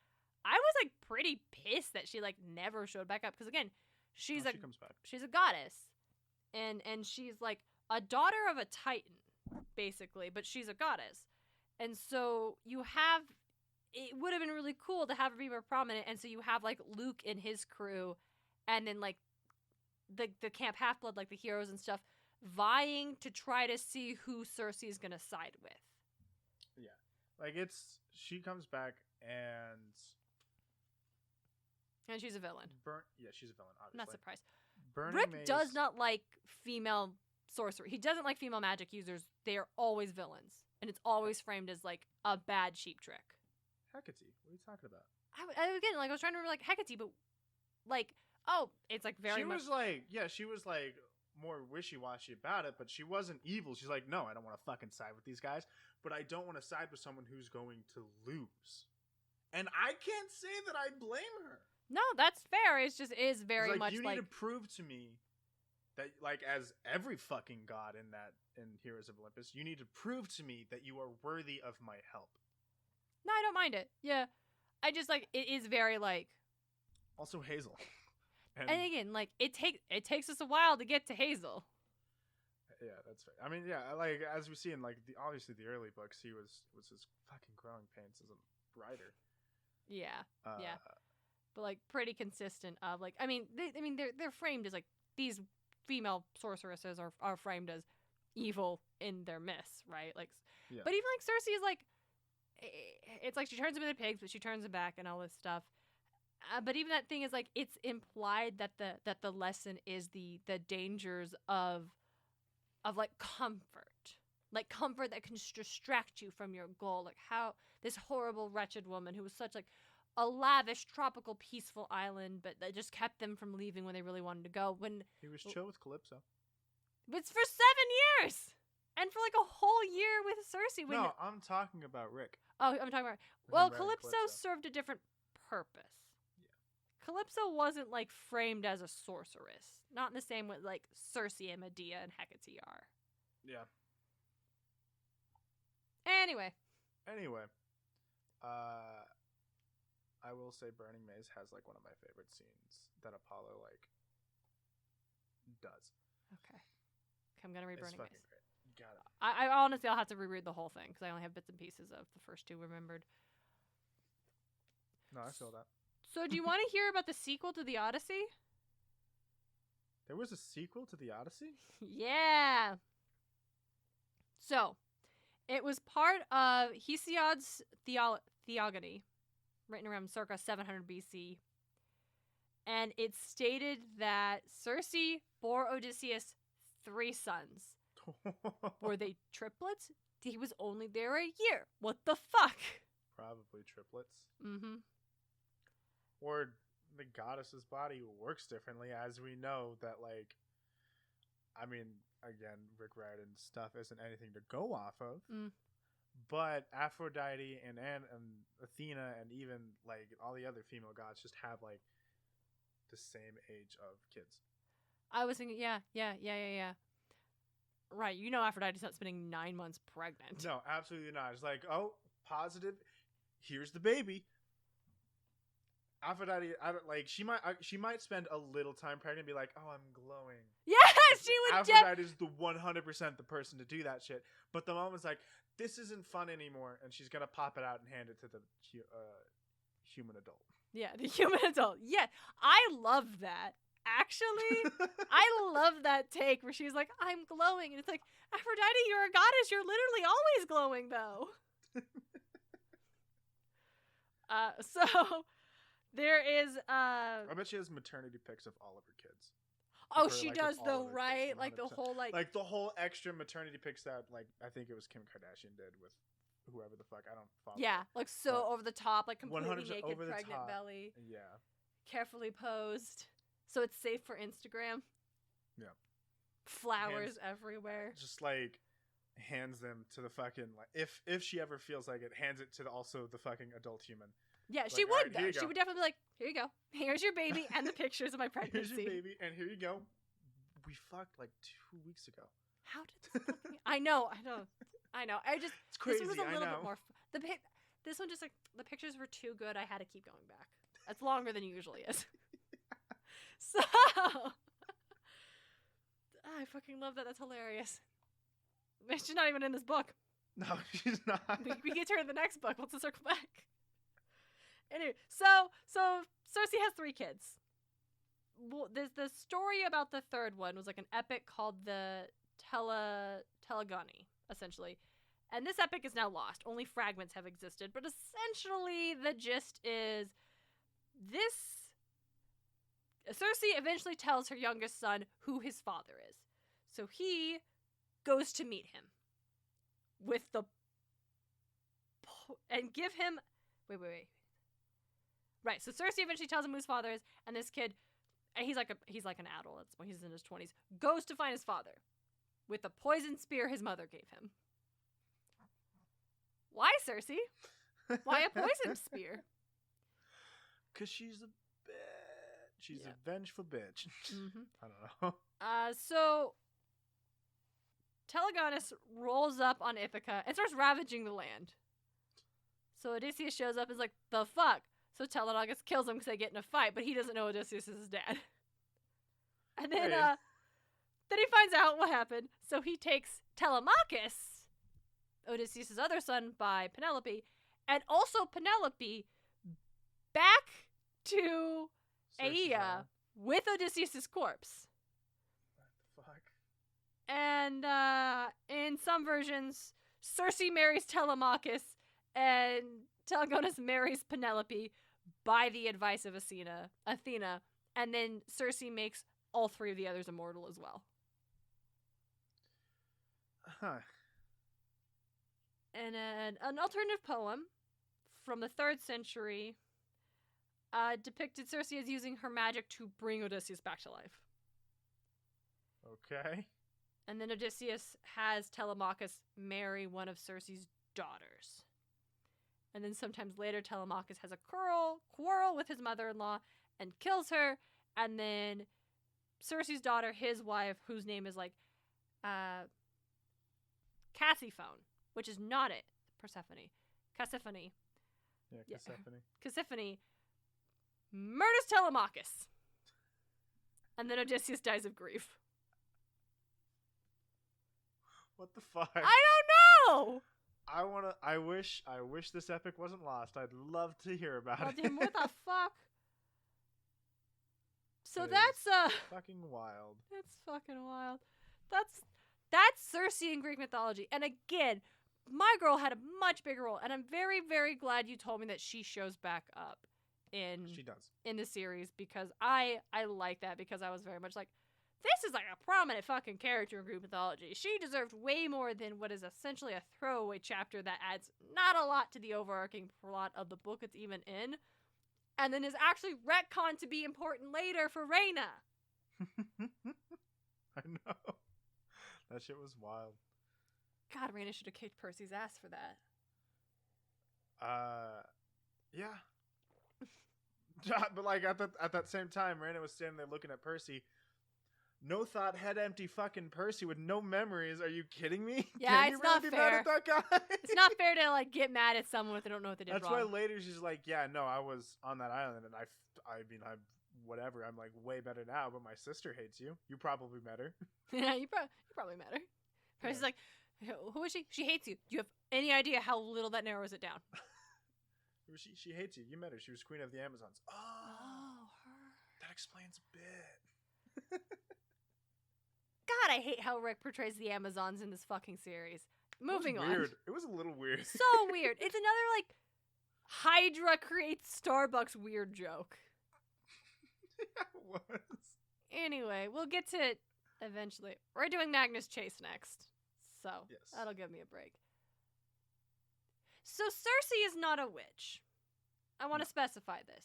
I was like pretty pissed that she like never showed back up. Because again, she comes back. She's a goddess, and she's like a daughter of a titan, basically, but she's a goddess, and so you have. It would have been really cool to have her be more prominent, and so you have like Luke and his crew, and then like the Camp Half-Blood, like the heroes and stuff, vying to try to see who Circe is gonna side with. Yeah, like she comes back and she's a villain. Yeah, she's a villain. Obviously, Not surprised. Rick Mace does not like female sorcery. He doesn't like female magic users. They are always villains, and it's always framed as like a bad cheap trick. Hecate, what are you talking about? I was trying to remember like Hecate, but like, oh, it's like very much. She was like more wishy-washy about it, but she wasn't evil. She's like, no, I don't want to fucking side with these guys, but I don't want to side with someone who's going to lose. And I can't say that I blame her. No, that's fair. It's just is very like, much you like need to prove to me that, like, as every fucking god in Heroes of Olympus, you need to prove to me that you are worthy of my help. No, I don't mind it. Yeah, I just like it is very like. Also, Hazel. And again, like it takes us a while to get to Hazel. Yeah, that's fair. I mean, yeah, like as we see in like obviously the early books, he was his fucking growing pains as a writer. Yeah, yeah, but like pretty consistent. Of like, I mean, they're framed as like these female sorceresses are framed as evil in their myths, right? Like, yeah. But even like Circe is like, it's like she turns them into pigs, but she turns them back and all this stuff. But even that thing is like it's implied that the lesson is the dangers of like comfort that can distract you from your goal. Like how this horrible wretched woman who was such like a lavish tropical peaceful island, but that just kept them from leaving when they really wanted to go. When he was chill with Calypso, it's for 7 years and for like a whole year with Circe. No, I'm talking about Rick. Oh, I'm talking about. Well, Calypso served a different purpose. Calypso wasn't like framed as a sorceress, not in the same way like Circe and Medea and Hecate are. Yeah. Anyway, I will say Burning Maze has like one of my favorite scenes that Apollo like does. Okay, I'm gonna read Burning Maze. Fucking great. You got it. I honestly, I'll have to reread the whole thing because I only have bits and pieces of the first two remembered. No, I feel that. So, do you want to hear about the sequel to the Odyssey? There was a sequel to the Odyssey? Yeah. So, it was part of Hesiod's Theogony, written around circa 700 BC. And it stated that Circe bore Odysseus 3 sons. Were they triplets? He was only there a year. What the fuck? Probably triplets. Mm-hmm. Or the goddess's body works differently, as we know that, like, I mean, again, Rick Riordan's stuff isn't anything to go off of, but Aphrodite and Athena and even, like, all the other female gods just have, like, the same age of kids. I was thinking, yeah. Right, you know Aphrodite's not spending 9 months pregnant. No, absolutely not. It's like, oh, positive, here's the baby. Aphrodite, she might spend a little time pregnant and be like, oh, I'm glowing. Yes, she would. Aphrodite is the 100% the person to do that shit. But the moment's like, this isn't fun anymore, and she's gonna pop it out and hand it to the human adult. Yeah, the human adult. Yeah, I love that. Actually, I love that take where she's like, I'm glowing, and it's like, Aphrodite, you're a goddess. You're literally always glowing, though. So. There is I bet she has maternity pics of all of her kids. Oh, she does though, right? Like the whole like the whole extra maternity pics that like I think it was Kim Kardashian did with whoever the fuck I don't follow. Yeah, like so over the top, like completely naked pregnant top. belly. Yeah. Carefully posed. So it's safe for Instagram. Yeah. Flowers everywhere. Just like hands them to the fucking like if she ever feels like it, hands it to also the fucking adult human. Yeah, like, she would though. She would definitely be like, here you go. Here's your baby and the pictures of my pregnancy. Here's your baby and here you go. we fucked like 2 weeks ago. How did this fucking... I know. It's crazy. This one was a little bit more... This one just like the pictures were too good. I had to keep going back. That's longer than it usually is. So I fucking love that. That's hilarious. She's not even in this book. No, she's not. We get to her in the next book. Let's circle back. Anyway, so Circe has 3 kids. Well, there's the story about the third one was like an epic called the Telegony, essentially. And this epic is now lost. Only fragments have existed. But essentially, the gist is this... Circe eventually tells her youngest son who his father is. So he goes to meet him. With the... And give him... Wait. Right, so Circe eventually tells him who his father is. And this kid... And he's like an adult. That's when he's in his 20s. Goes to find his father. With the poison spear his mother gave him. Why, Circe? Why a poison spear? Because she's a bitch. She's a vengeful bitch. Mm-hmm. I don't know. So Telegonus rolls up on Ithaca and starts ravaging the land. So Odysseus shows up and is like, the fuck? So Telegonus kills him because they get in a fight, but he doesn't know Odysseus is his dad. And then, then he finds out what happened. So he takes Telemachus, Odysseus' other son by Penelope, and also Penelope back to Aea with Odysseus' corpse. What the fuck? And in some versions, Circe marries Telemachus and Telegonus marries Penelope by the advice of Athena, and then Circe makes all 3 of the others immortal as well. Huh. And an alternative poem from the 3rd century depicted Circe as using her magic to bring Odysseus back to life. Okay. And then Odysseus has Telemachus marry one of Circe's daughters. And then sometimes later, Telemachus has a quarrel with his mother-in-law and kills her. And then Circe's daughter, his wife, whose name is like Cassiphone, which is not it. Persephone. Cassiphone. Yeah, Cassiphone. Cassiphone murders Telemachus. And then Odysseus dies of grief. What the fuck? I don't know! I wish this epic wasn't lost. I'd love to hear about it. Damn, what the fuck? So It that's is fucking wild. That's fucking wild. That's Circe in Greek mythology. And again, my girl had a much bigger role, and I'm very, very glad you told me that she shows back up in the series, because I like that, because I was very much like, this is like a prominent fucking character in Greek mythology. She deserved way more than what is essentially a throwaway chapter that adds not a lot to the overarching plot of the book it's even in, and then is actually retconned to be important later for Reyna. I know. That shit was wild. God, Reyna should have kicked Percy's ass for that. Yeah. But like at that same time, Reyna was standing there looking at Percy. No thought, head empty fucking Percy with no memories. Are you kidding me? Yeah, Can it's you really not be fair. mad at that guy? It's not fair to like get mad at someone if they don't know what they did That's wrong. why later she's like, yeah, no, I was on that island and I mean, whatever. I'm like way better now, but my sister hates you. You probably met her. Yeah, you probably met her. Percy's like, who is she? She hates you. Do you have any idea how little that narrows it down? She hates you. You met her. She was queen of the Amazons. Oh, her. That explains a bit. God, I hate how Rick portrays the Amazons in this fucking series. Moving on. Weird. It was a little weird. So weird. It's another, like, Hydra creates Starbucks weird joke. Yeah, it was. Anyway, we'll get to it eventually. We're doing Magnus Chase next. So, yes. That'll give me a break. So, Circe is not a witch. I want to specify this.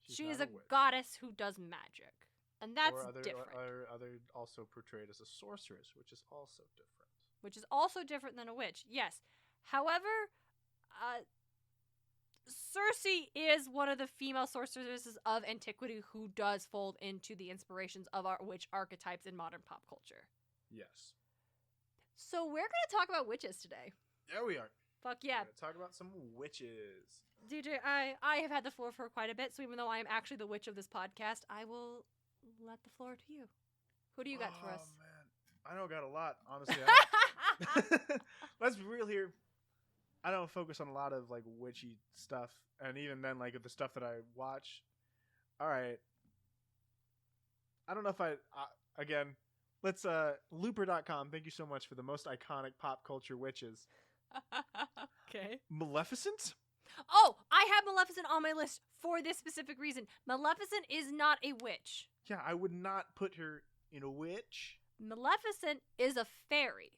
She is a goddess who does magic. And that's different. Or other also portrayed as a sorceress, which is also different. Which is also different than a witch, yes. However, Circe Circe is one of the female sorceresses of antiquity who does fold into the inspirations of our witch archetypes in modern pop culture. Yes. So we're going to talk about witches today. Yeah, we are. Fuck yeah. We're going to talk about some witches. DJ, I have had the floor for quite a bit, so even though I am actually the witch of this podcast, I will let the floor to you. Who do you got for us? Oh, man. I don't got a lot, honestly. Let's be real here. I don't focus on a lot of, like, witchy stuff. And even then, like, the stuff that I watch. All right. I don't know if again, let's, Looper.com. Thank you so much for the most iconic pop culture witches. Okay. Maleficent? Oh, I have Maleficent on my list for this specific reason. Maleficent is not a witch. Yeah, I would not put her in a witch. Maleficent is a fairy.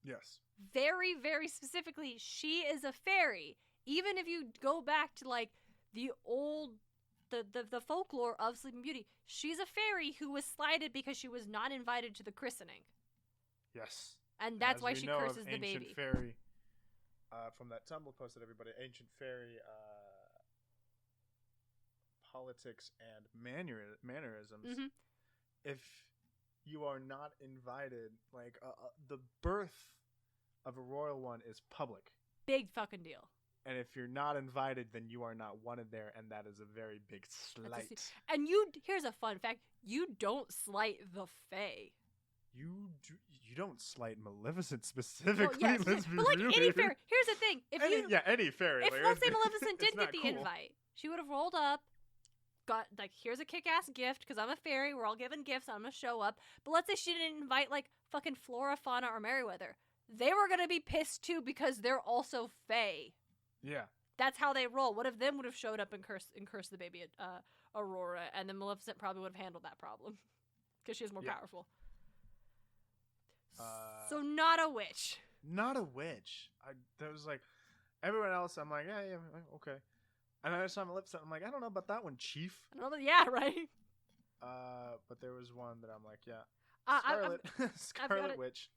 Yes. Very, very specifically, she is a fairy. Even if you go back to, like, the old, the folklore of Sleeping Beauty, she's a fairy who was slighted because she was not invited to the christening. Yes. And that's As why we she know of curses the baby. Ancient fairy, from that Tumblr post that everybody, ancient fairy politics and mannerisms. Mm-hmm. If you are not invited, like the birth of a royal one is public. Big fucking deal. And if you're not invited, then you are not wanted there, and that is a very big slight. And here's a fun fact: you don't slight the fae. You don't slight Maleficent specifically. Well, yes, let's be but like real any here. fairy. Here's the thing: any fairy. If like, let's say Maleficent did get the cool. invite, she would have rolled up, got like, here's a kick-ass gift because I'm a fairy. We're all given gifts. I'm gonna show up. But let's say she didn't invite like fucking Flora, Fauna, or Merryweather. They were gonna be pissed too because they're also fae. Yeah. That's how they roll. One of them would have showed up and cursed the baby Aurora, and then Maleficent probably would have handled that problem because she's more powerful. So not a witch. Not a witch. That was like everyone else. I'm like, yeah, okay. And then I saw Maleficent. I'm like, I don't know about that one, Chief. I don't know, yeah, right. But there was one that I'm like, yeah, Scarlet, Scarlet Witch.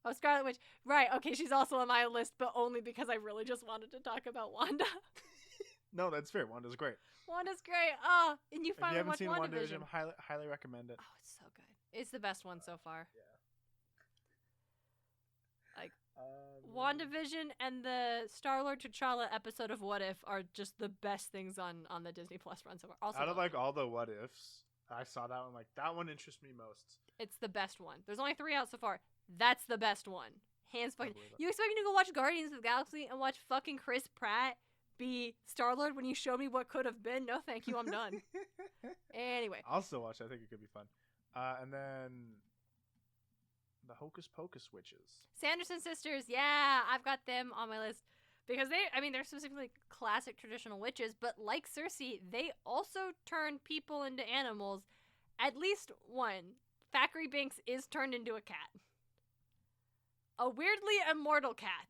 Oh, Scarlet Witch. Right, okay, she's also on my list, but only because I really just wanted to talk about Wanda. No, that's fair. Wanda's great. Wanda's great. Oh, and you finally watched WandaVision. If you haven't seen WandaVision, highly recommend it. Oh, it's so good. It's the best one so far. Yeah. Like, WandaVision and the Star-Lord T'Challa episode of What If are just the best things on the Disney Plus run so far. Also, out of like all the What Ifs, I saw that one. Like, that one interests me most. It's the best one. There's only 3 out so far. That's the best one. Hands fucking. You expect me to go watch Guardians of the Galaxy and watch fucking Chris Pratt be Star-Lord when you show me what could have been? No, thank you. I'm done. Anyway. I'll still watch it. I think it could be fun. And then the Hocus Pocus witches. Sanderson sisters. Yeah, I've got them on my list. Because they're specifically classic traditional witches, but like Circe, they also turn people into animals. At least one. Thackeray Binks is turned into a cat. A weirdly immortal cat.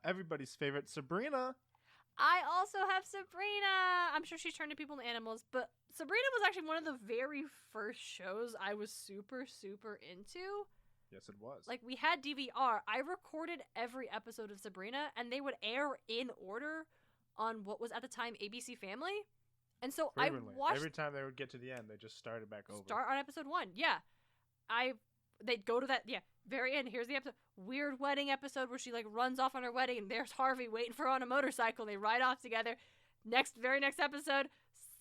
Everybody's favorite, Sabrina. I also have Sabrina. I'm sure she's turned people into animals, but Sabrina was actually one of the very first shows I was super, super into. Yes, it was. Like, we had DVR. I recorded every episode of Sabrina, and they would air in order on what was at the time ABC Family. And so frequently. I watched... Every time they would get to the end, they just started back over. Start on episode 1, yeah. They'd go to that, very end. Here's the episode. Weird wedding episode where she, like, runs off on her wedding, and there's Harvey waiting for her on a motorcycle, and they ride off together. Very next episode,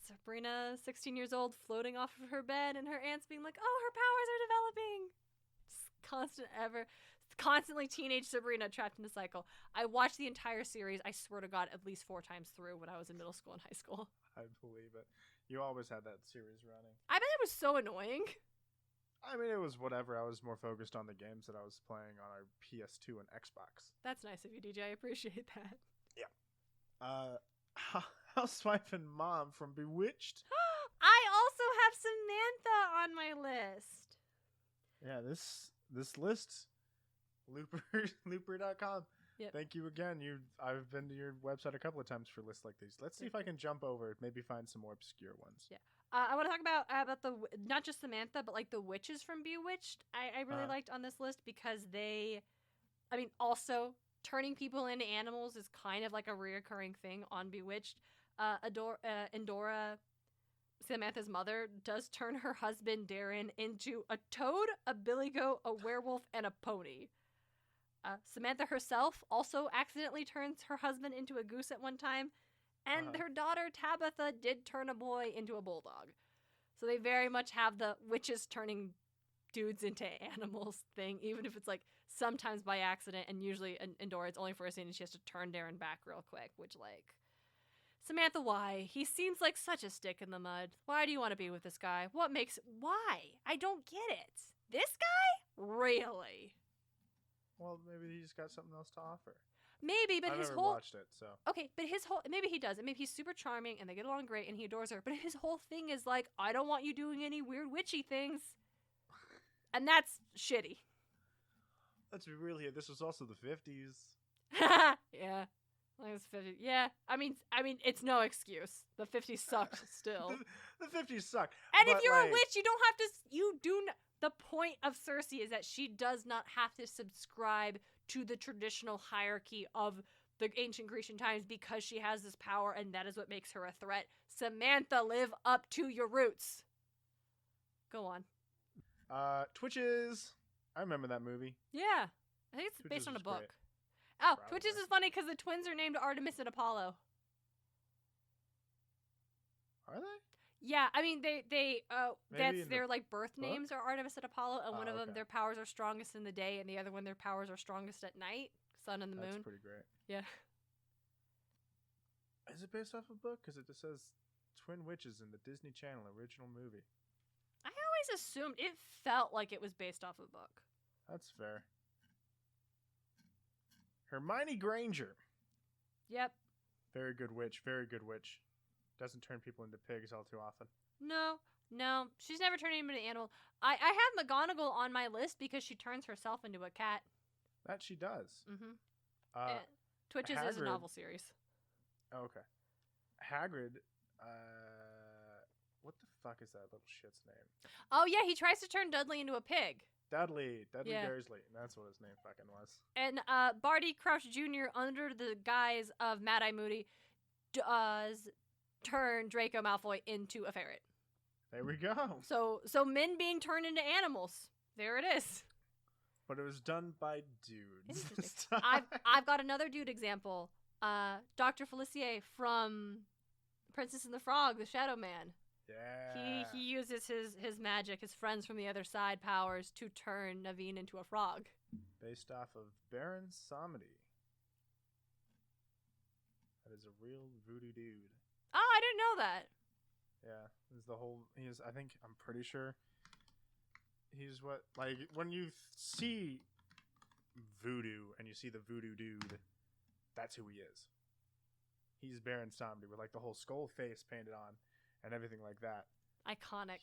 Sabrina, 16 years old, floating off of her bed, and her aunt's being like, oh, her powers are developing. Constantly teenage Sabrina trapped in the cycle. I watched the entire series, I swear to God, at least 4 times through when I was in middle school and high school. I believe it. You always had that series running. I bet it was so annoying. I mean, it was whatever. I was more focused on the games that I was playing on our PS2 and Xbox. That's nice of you, DJ. I appreciate that. Yeah. Housewife and Mom from Bewitched. I also have Samantha on my list. Yeah, this list, Looper.com. Yep. Thank you again. I've been to your website a couple of times for lists like these. Let's see if I can jump over, maybe find some more obscure ones. Yeah. I want to talk about the, not just Samantha, but like the witches from Bewitched. I really liked on this list because also turning people into animals is kind of like a reoccurring thing on Bewitched. Endora, Samantha's mother, does turn her husband Darien into a toad, a billy goat, a werewolf, and a pony. Samantha herself also accidentally turns her husband into a goose at one time, and her daughter Tabitha did turn a boy into a bulldog. So they very much have the witches turning dudes into animals thing, even if it's like sometimes by accident, and usually Endora, it's only for a scene and she has to turn Darien back real quick, which, like, Samantha, why? He seems like such a stick in the mud. Why do you want to be with this guy? Why? I don't get it. This guy? Really? Well, maybe he's got something else to offer. Maybe, but I've his never whole... watched it, so... Okay, but his whole... Maybe he does. And maybe he's super charming and they get along great and he adores her. But his whole thing is like, I don't want you doing any weird witchy things. And that's shitty. Let's be real here. This was also the 50s. Yeah. Like it's 50. Yeah. I mean, it's no excuse. The 50s sucked still. The 50s suck. And if you're a witch, you don't have to... You do not... The point of Circe is that she does not have to subscribe to the traditional hierarchy of the ancient Grecian times because she has this power and that is what makes her a threat. Samantha, live up to your roots. Go on. Twitches. I remember that movie. Yeah. I think it's Twitches based on a was book. great. Oh, Probably. Twitches is funny because the twins are named Artemis and Apollo. Are they? Yeah, I mean that's their like birth book? names are Artemis and Apollo, and one of them okay. their powers are strongest in the day, and the other one their powers are strongest at night, sun and the moon. That's pretty great. Yeah. Is it based off a book? Because it just says Twin Witches in the Disney Channel original movie. I always assumed it felt like it was based off a book. That's fair. Hermione Granger. Yep. Very good witch. Very good witch. Doesn't turn people into pigs all too often. No. She's never turned into an animal. I have McGonagall on my list because she turns herself into a cat. That she does. Mm-hmm. Twitches is a novel series. Oh, okay. Hagrid, what the fuck is that little shit's name? Oh, yeah, he tries to turn Dudley into a pig. Dudley Yeah. Dursley. That's what his name fucking was. And Barty Crouch Jr., under the guise of Mad-Eye Moody, does turn Draco Malfoy into a ferret. There we go. So men being turned into animals. There it is. But it was done by dudes. Interesting. I've got another dude example. Dr. Felicia from Princess and the Frog, the Shadow Man. Yeah. He uses his magic, his friends from the other side powers, to turn Naveen into a frog. Based off of Baron Samedi. That is a real voodoo dude. Oh, I didn't know that. Yeah, I'm pretty sure he's what, like, when you see voodoo and you see the voodoo dude, that's who he is. He's Baron Samedi with, like, the whole skull face painted on and everything like that. Iconic.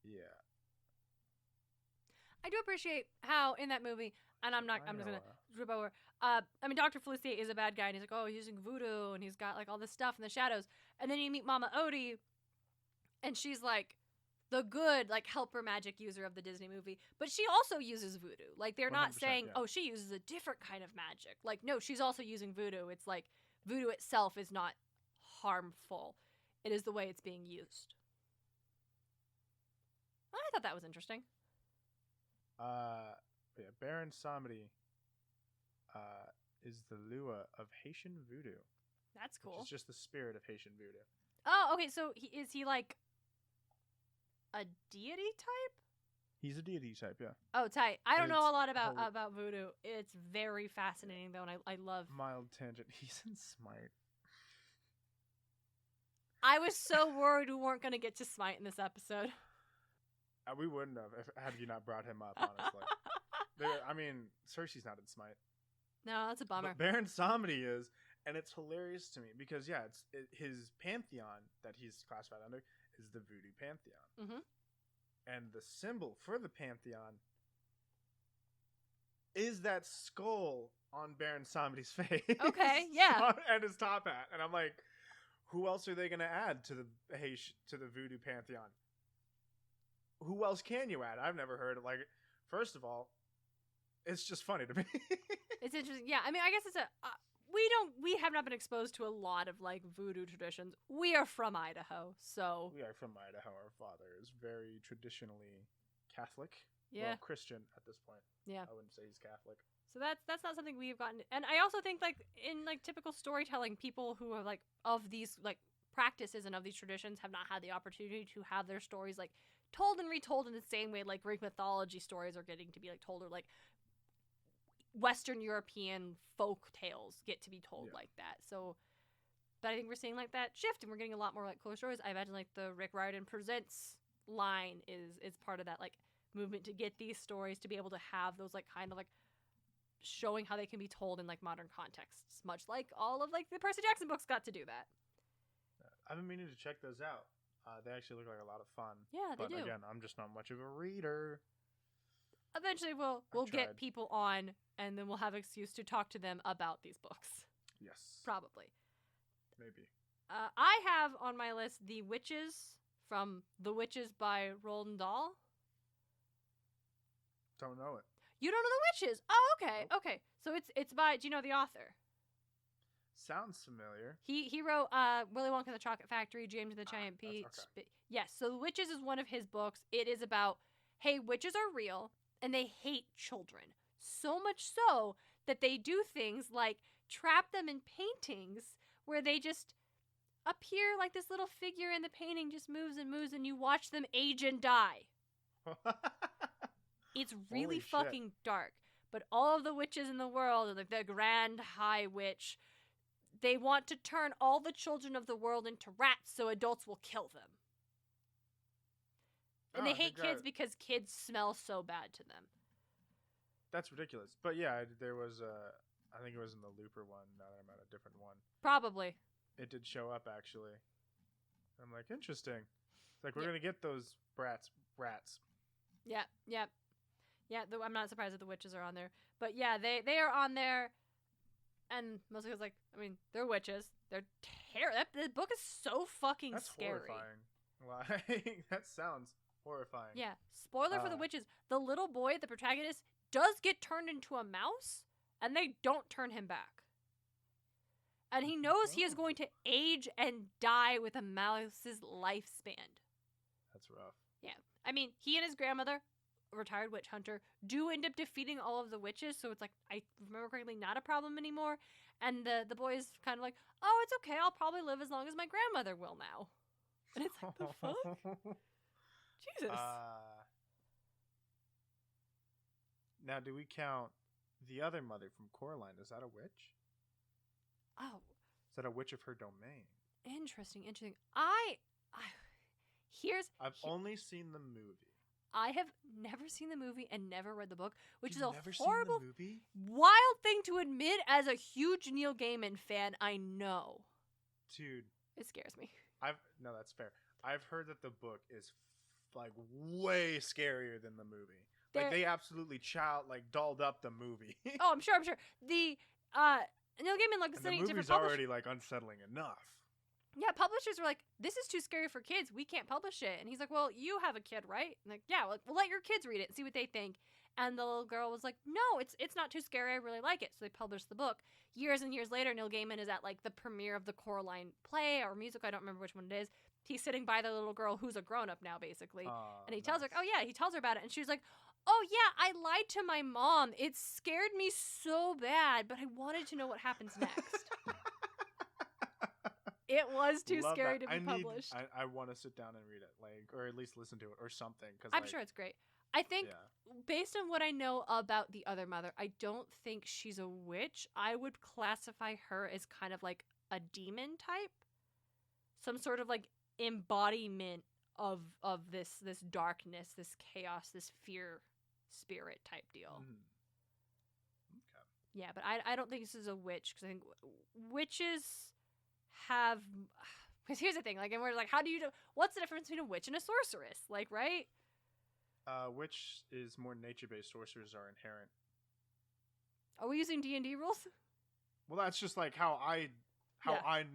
Yeah. I do appreciate how in that movie, and I'm just gonna drip over. I mean, Dr. Felicia is a bad guy, and he's like, oh, he's using voodoo, and he's got like all this stuff in the shadows. And then you meet Mama Odie, and she's like the good, like, helper magic user of the Disney movie, but she also uses voodoo. Like, they're not saying, oh, she uses a different kind of magic. Like, no, she's also using voodoo. It's like voodoo itself is not harmful. It is the way it's being used. I thought that was interesting. Yeah, Baron Samedi is the Lua of Haitian voodoo. That's cool. It's just the spirit of Haitian voodoo. Oh, okay, so is he like a deity type? He's a deity type, yeah. Oh, tight. I don't know a lot whole- about voodoo. It's very fascinating, though, and I love... Mild tangent. He's in Smite. I was so worried we weren't going to get to Smite in this episode. We wouldn't have had you not brought him up, honestly. I mean, Circe's not in Smite. No, that's a bummer. But Baron Samedi is, and it's hilarious to me because, yeah, his pantheon that he's classified under is the Voodoo Pantheon. Mm-hmm. And the symbol for the pantheon is that skull on Baron Samedi's face. Okay, yeah. And his top hat. And I'm like, who else are they going to add to the Voodoo Pantheon? Who else can you add? I've never heard of, like, first of all, it's just funny to me. It's interesting. Yeah, I mean, I guess it's we have not been exposed to a lot of like voodoo traditions. We are from Idaho, so We are from Idaho. Our father is very traditionally Catholic. yeah, Well, Christian at this point. yeah. I wouldn't say he's Catholic. So that's not something we've gotten. And I also think like in like typical storytelling, people who are like of these like practices and of these traditions have not had the opportunity to have their stories like told and retold in the same way like Greek mythology stories are getting to be like told, or like Western European folk tales get to be told like that. So, but I think we're seeing like that shift, and we're getting a lot more like close stories. I imagine like the Rick Riordan Presents line is part of that like movement to get these stories to be able to have those like kind of like showing how they can be told in like modern contexts, much like all of like the Percy Jackson books got to do that. I've been meaning to check those out. They actually look like a lot of fun. Yeah, they but do. Again, I'm just not much of a reader. Eventually we'll get people on, and then we'll have an excuse to talk to them about these books. Yes. Probably. Maybe. I have on my list The Witches from The Witches by Roald Dahl. Don't know it. You don't know The Witches? Oh, okay. Nope. Okay. So it's by, do you know the author? Sounds familiar. He wrote Willy Wonka and the Chocolate Factory, James and the Giant Peach. Okay. Yes, so The Witches is one of his books. It is about, hey, witches are real, and they hate children. So much so that they do things like trap them in paintings where they just appear like this little figure in the painting just moves and moves, and you watch them age and die. It's really fucking dark. But all of the witches in the world, like the Grand High Witch, they want to turn all the children of the world into rats so adults will kill them. And they hate kids because kids smell so bad to them. That's ridiculous. But yeah, there was I think it was in the Looper one. Now that I'm at a different one. Probably. It did show up actually. I'm like, interesting. It's like we're gonna get those rats. Yeah. I'm not surprised that the witches are on there, but yeah, they are on there, and mostly because like I mean they're witches. They're terrible. The book is so fucking scary. That's horrifying. That sounds horrifying. Yeah. Spoiler for the witches: the little boy, the protagonist, does get turned into a mouse, and they don't turn him back. And he knows he is going to age and die with a mouse's lifespan. That's rough. Yeah. I mean, he and his grandmother, a retired witch hunter, do end up defeating all of the witches, so it's like, I remember correctly, not a problem anymore. And the boy is kind of like, oh, it's okay, I'll probably live as long as my grandmother will now. And it's like, the fuck? Jesus. Now, do we count the other mother from Coraline? Is that a witch? Oh. Is that a witch of her domain? Interesting. I've only seen the movie. I have never seen the movie and never read the book, which You've is never a horrible, seen the movie? wild thing to admit as a huge Neil Gaiman fan. I know. Dude. It scares me. No, that's fair. I've heard that the book is like way scarier than the movie. Like they absolutely dolled up the movie. Oh, I'm sure. The Neil Gaiman like studying different publishers. The movie's already like unsettling enough. Yeah, publishers were like, this is too scary for kids. We can't publish it. And he's like, well, you have a kid, right? And like, yeah, we'll let your kids read it and see what they think. And the little girl was like, no, it's not too scary. I really like it. So they published the book. Years and years later, Neil Gaiman is at like the premiere of the Coraline play or musical. I don't remember which one it is. He's sitting by the little girl who's a grown-up now, basically. And he tells her, he tells her about it. And she was like, oh, yeah, I lied to my mom. It scared me so bad, but I wanted to know what happens next. It was too scary to be published. I want to sit down and read it, like, or at least listen to it or something. Cause I'm sure it's great. I think, based on what I know about the other mother, I don't think she's a witch. I would classify her as kind of like a demon type. Some sort of like embodiment of this darkness, this chaos, this fear spirit type deal. Okay. Yeah, but I don't think this is a witch, because I think witches have, because here's the thing, like, and we're like, what's the difference between a witch and a sorceress, like, right? Witch is more nature-based. Sorcerers are inherent. Are we using D&D rules? Well, that's just like how I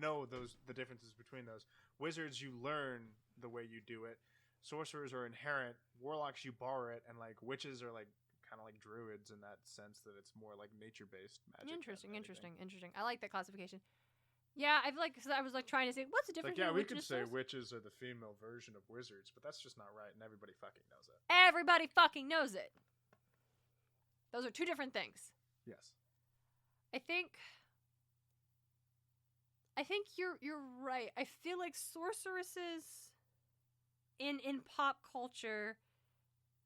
know the differences between those. Wizards, you learn the way you do it. Sorcerers are inherent. Warlocks, you borrow it, and like witches are like kind of like druids in that sense that it's more like nature-based magic. Interesting. I like that classification. Yeah, I feel like, because I was like trying to say, what's the difference between we witch and could say sorceress? witches are the female version of wizards, but that's just not right, and everybody fucking knows it. Everybody fucking knows it. Those are two different things. Yes. I think you're right. I feel like sorceresses in pop culture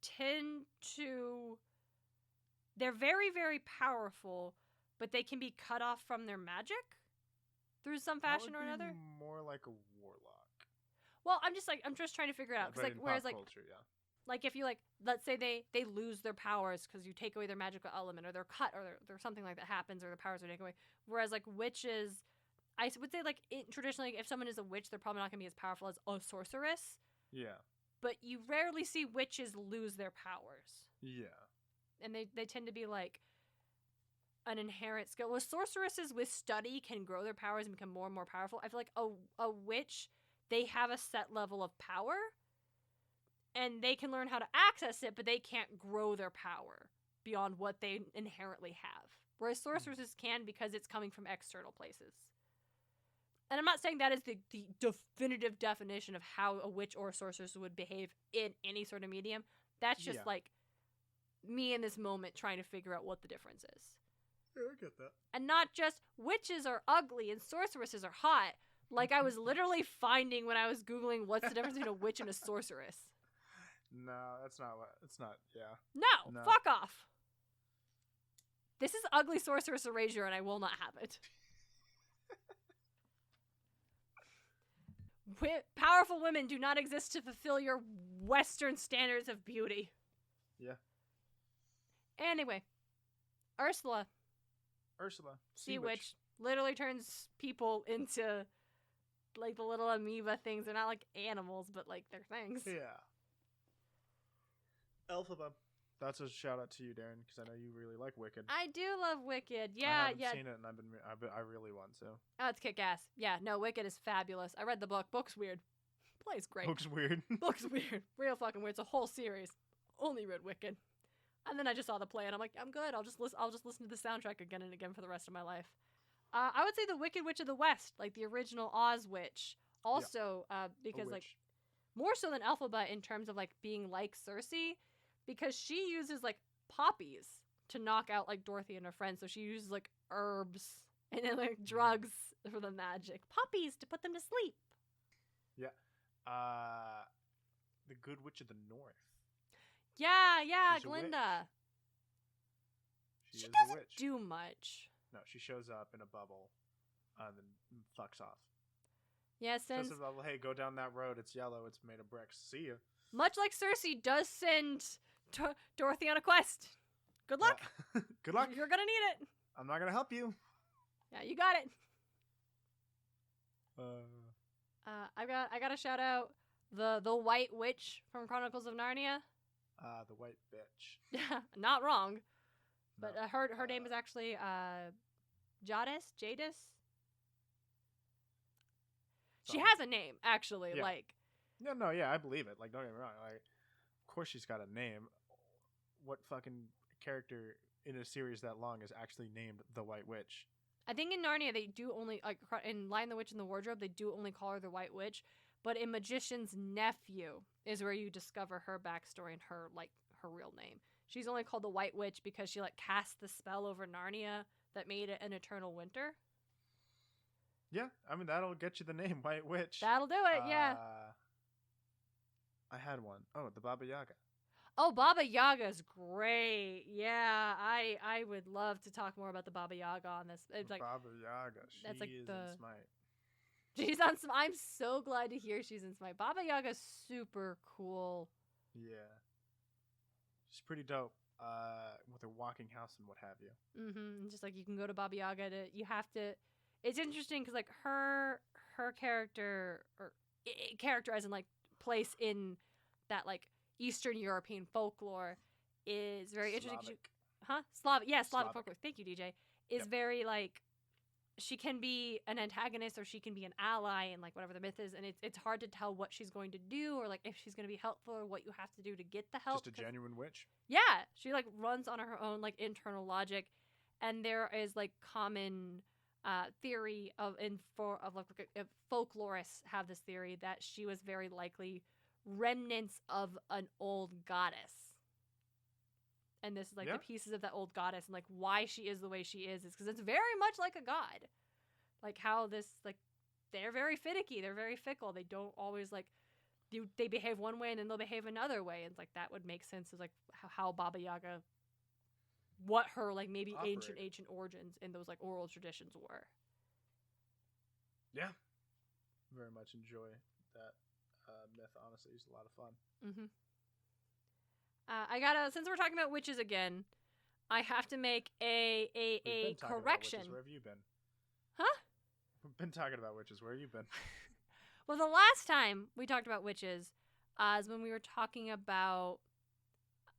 tend to, they're very, very powerful, but they can be cut off from their magic through some fashion or another. More like a warlock. Well, I'm just trying to figure it out, because like, whereas like culture, yeah. Like if you like, let's say they lose their powers because you take away their magical element, or they're cut, or there's something like that happens, or their powers are taken away. Whereas like witches, I would say like traditionally, if someone is a witch, they're probably not going to be as powerful as a sorceress. Yeah. But you rarely see witches lose their powers. Yeah. And they tend to be like an inherent skill. Where sorceresses with study can grow their powers and become more and more powerful. I feel like a witch, they have a set level of power. And they can learn how to access it, but they can't grow their power beyond what they inherently have. Whereas sorceresses can, because it's coming from external places. And I'm not saying that is the definitive definition of how a witch or a sorceress would behave in any sort of medium. That's just like me in this moment trying to figure out what the difference is. Yeah, I get that. And not just witches are ugly and sorceresses are hot. Like I was literally finding when I was Googling what's the difference between a witch and a sorceress. No, that's not what. It's not. Yeah. No, fuck off. This is ugly sorceress erasure, and I will not have it. Powerful women do not exist to fulfill your Western standards of beauty. Yeah. Anyway, Ursula, sea witch, literally turns people into like the little amoeba things. They're not like animals, but like they're things. Yeah. Elphaba. That's a shout out to you, Darren, because I know you really like Wicked. I do love Wicked. Yeah, I haven't seen it, and I really want to. Oh, it's kick-ass. Yeah, no, Wicked is fabulous. I read the book. Book's weird. Play's great. Book's weird. Book's weird. Real fucking weird. It's a whole series. Only read Wicked. And then I just saw the play, and I'm like, I'm good. I'll just listen to the soundtrack again and again for the rest of my life. I would say the Wicked Witch of the West, like the original Oz witch. Also, because like more so than Elphaba in terms of like being like Circe, because she uses like poppies to knock out like Dorothy and her friends. So she uses like herbs and then like drugs for the magic. Poppies to put them to sleep. Yeah. The Good Witch of the North. Yeah, she's Glinda. She doesn't do much. No, she shows up in a bubble and then fucks off. Yeah, since... Just a bubble, hey, go down that road. It's yellow. It's made of bricks. See ya. Much like Circe does send Dorothy on a quest. Good luck. Yeah. Good luck. You're gonna need it. I'm not gonna help you. Yeah, you got it. I got to shout out the White Witch from Chronicles of Narnia. The White Bitch. Yeah, not wrong. But No. Her name is actually Jadis. She has a name, actually. Yeah. Like. Yeah, I believe it. Like, don't get me wrong. Like, of course she's got a name. What fucking character in a series that long is actually named the White Witch? I think in Narnia they do only, like, in Lion the Witch and the Wardrobe, they do only call her the White Witch. But in Magician's Nephew is where you discover her backstory and her real name. She's only called the White Witch because she, like, cast the spell over Narnia that made it an eternal winter. Yeah, I mean, that'll get you the name, White Witch. That'll do it, yeah. I had one. Oh, the Baba Yaga. Oh, Baba Yaga's great. Yeah, I would love to talk more about the Baba Yaga on this. It's like Baba Yaga. She is in Smite. She's on Smite. I'm so glad to hear she's in Smite. Baba Yaga's super cool. Yeah. She's pretty dope. With her walking house and what have you. Mm-hmm. Just like you can go to Baba Yaga you have to. It's interesting because like her character character as in like place in that like Eastern European folklore is very interesting. Slavic. Slavic folklore. Thank you, DJ. Is very like she can be an antagonist or she can be an ally and like whatever the myth is, and it's hard to tell what she's going to do or like if she's going to be helpful or what you have to do to get the help. Just a genuine witch. Yeah, she like runs on her own like internal logic, and there is like common theory of folklorists have this theory that she was very likely remnants of an old goddess. And this is like the pieces of that old goddess, and like why she is the way she is because it's very much like a god. Like how this, like, they're very finicky, they're very fickle. They don't always like, they behave one way and then they'll behave another way. And like that would make sense as like how Baba Yaga, what her like maybe ancient origins in those like oral traditions were. Yeah, very much enjoy that myth. Honestly, it's a lot of fun. Mm-hmm. I gotta, since we're talking about witches again, I have to make a correction. Witches. Where have you been? Huh? We've been talking about witches. Where have you been? Well, the last time we talked about witches is when we were talking about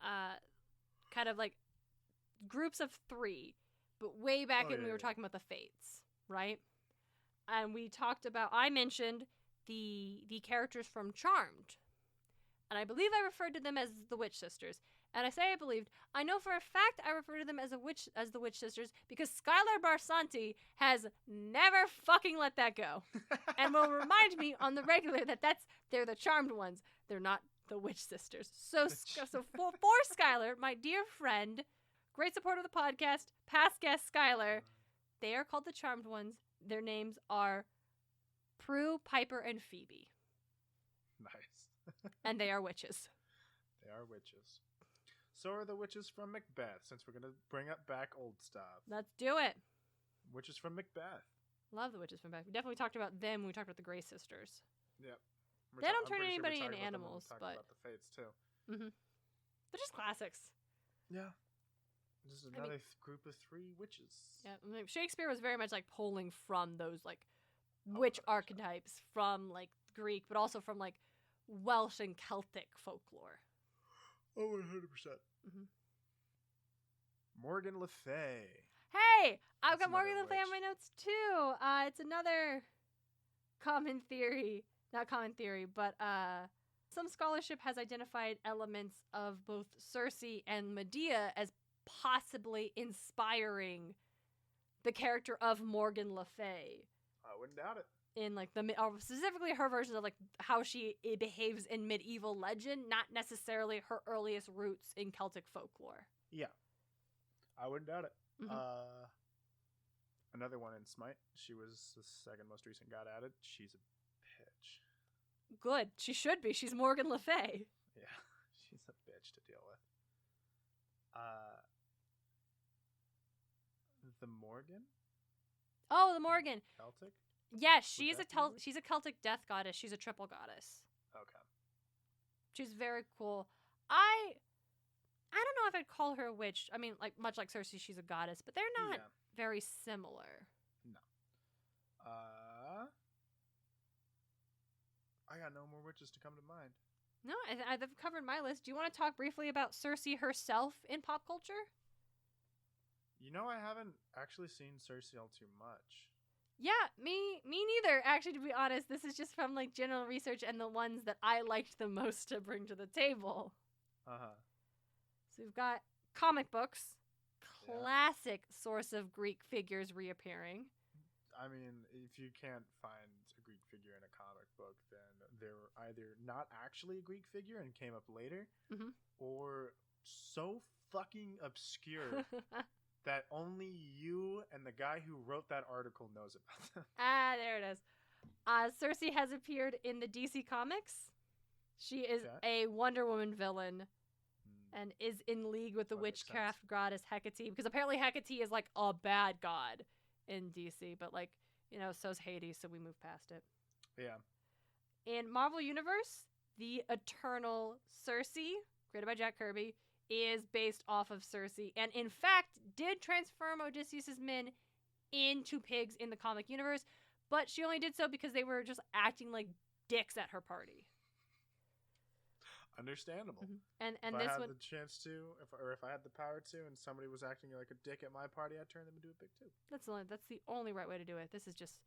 kind of like groups of 3, but way back when we were talking about the fates, right? And we talked about, I mentioned the characters from Charmed. And I believe I referred to them as the Witch Sisters. And I say I believed. I know for a fact I refer to them as the Witch Sisters because Skylar Barsanti has never fucking let that go. And will remind me on the regular that they're the Charmed ones. They're not the Witch Sisters. So for Skylar, my dear friend, great supporter of the podcast, past guest Skylar, they are called the Charmed ones. Their names are Prue, Piper, and Phoebe. Nice. And they are witches. They are witches. So are the witches from Macbeth, since we're going to bring up back old stuff. Let's do it. Witches from Macbeth. Love the witches from Macbeth. We definitely talked about them when we talked about the Grey Sisters. Yep. They don't turn anybody into animals, but... about the Fates, too. Mm-hmm. They're just classics. Yeah. This is another group of 3 witches. Yeah, I mean, Shakespeare was very much like pulling from those like witch archetypes from like Greek, but also from like Welsh and Celtic folklore. Oh, 100%. Mm-hmm. Morgan Le Fay. Hey, I've got Morgan Le Fay on my notes too. It's another common theory, not common theory, but some scholarship has identified elements of both Circe and Medea as possibly inspiring the character of Morgan Le Fay. I wouldn't doubt it. In like specifically her version of like how she behaves in medieval legend, not necessarily her earliest roots in Celtic folklore. Yeah, I wouldn't doubt it. Mm-hmm. Another one in Smite. She was the second most recent god added. She's a bitch. Good. She should be. She's Morgan Le Fay. Yeah, she's a bitch to deal with. The Morgan? Oh, the Morgan. Celtic? Yes, she's a Celtic death goddess. She's a triple goddess. Okay. She's very cool. I don't know if I'd call her a witch. I mean, like much like Circe, she's a goddess, but they're not very similar. No. I got no more witches to come to mind. No, I've covered my list. Do you want to talk briefly about Circe herself in pop culture? You know, I haven't actually seen Circe all too much. Yeah, me neither. Actually, to be honest, this is just from like general research and the ones that I liked the most to bring to the table. Uh-huh. So we've got comic books, classic source of Greek figures reappearing. I mean, if you can't find a Greek figure in a comic book, then they're either not actually a Greek figure and came up later, or so fucking obscure that only you and the guy who wrote that article knows about them. There it is. Circe has appeared in the DC Comics. She is a Wonder Woman villain and is in league with the witchcraft goddess Hecate, because apparently Hecate is like a bad god in DC, but like, you know, so's Hades, so we move past it. Yeah. In Marvel Universe, the Eternal Circe, created by Jack Kirby, is based off of Circe, and in fact did transform Odysseus's men into pigs in the comic universe, but she only did so because they were just acting like dicks at her party. Understandable. And if this I had one, the chance to, if I had the power to, and somebody was acting like a dick at my party, I'd turn them into a pig too. that's the only right way to do it. This is just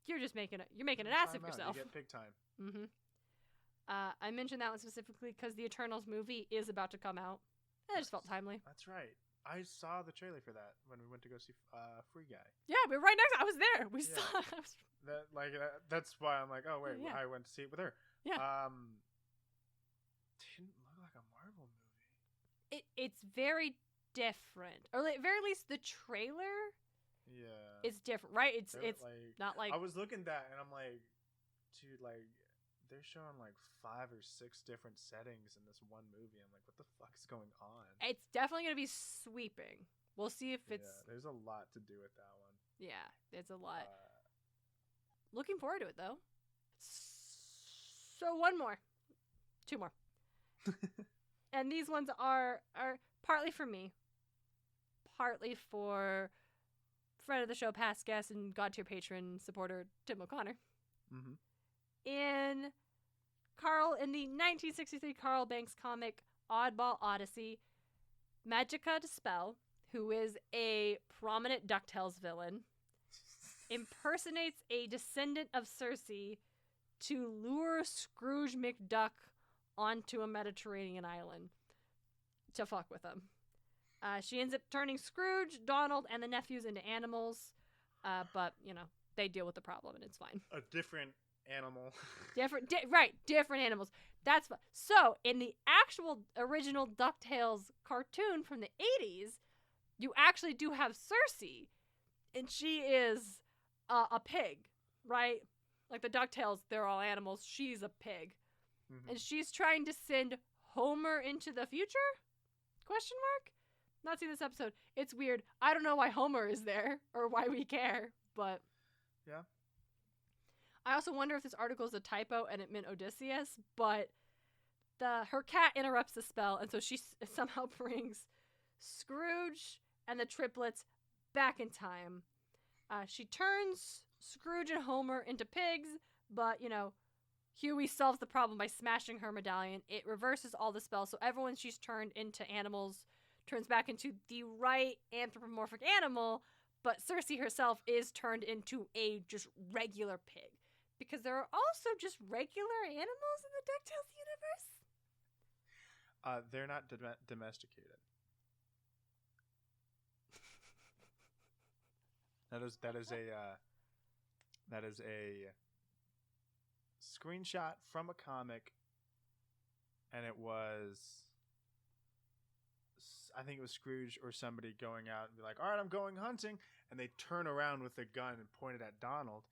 you're making an ass of yourself. You get pig time. Mm-hmm. I mentioned that one specifically because the Eternals movie is about to come out. And it just felt timely. That's right. I saw the trailer for that when we went to go see Free Guy. Yeah, we were right next. I was there. We saw. That's why I'm like, oh wait, Yeah. I went to see it with her. Yeah. Didn't look like a Marvel movie. It's very different, or at very least the trailer. Yeah. It's different, right? It's like, not like I was looking at that and I'm like, dude, like they're showing like 5 or 6 different settings in this one movie. I'm like, what the fuck is going on? It's definitely gonna be sweeping. We'll see if it's. Yeah, there's a lot to do with that one. Yeah, it's a lot. Looking forward to it though. So 2 more, and these ones are partly for me, partly for friend of the show, past guest, and God tier patron supporter Tim O'Connor. Mm-hmm. In the 1963 Carl Banks comic Oddball Odyssey, Magica Dispel, who is a prominent DuckTales villain, impersonates a descendant of Circe to lure Scrooge McDuck onto a Mediterranean island to fuck with him. She ends up turning Scrooge, Donald, and the nephews into animals, but, they deal with the problem and it's fine. A different animal. Different animals. That's fun. So, in the actual original DuckTales cartoon from the 80s, you actually do have Circe, and she is a pig, right? Like the DuckTales, they're all animals. She's a pig. Mm-hmm. And she's trying to send Homer into the future? Question mark? Not seen this episode. It's weird. I don't know why Homer is there or why we care, but yeah. I also wonder if this article is a typo and it meant Odysseus, but her cat interrupts the spell, and so she somehow brings Scrooge and the triplets back in time. She turns Scrooge and Homer into pigs, but, Huey solves the problem by smashing her medallion. It reverses all the spells, so everyone she's turned into animals turns back into the right anthropomorphic animal, but Circe herself is turned into a just regular pig. Because there are also just regular animals in the DuckTales universe? They're not domesticated. That is a screenshot from a comic, and it was, I think it was Scrooge or somebody going out and be like, all right, I'm going hunting, and they turn around with a gun and point it at Donald,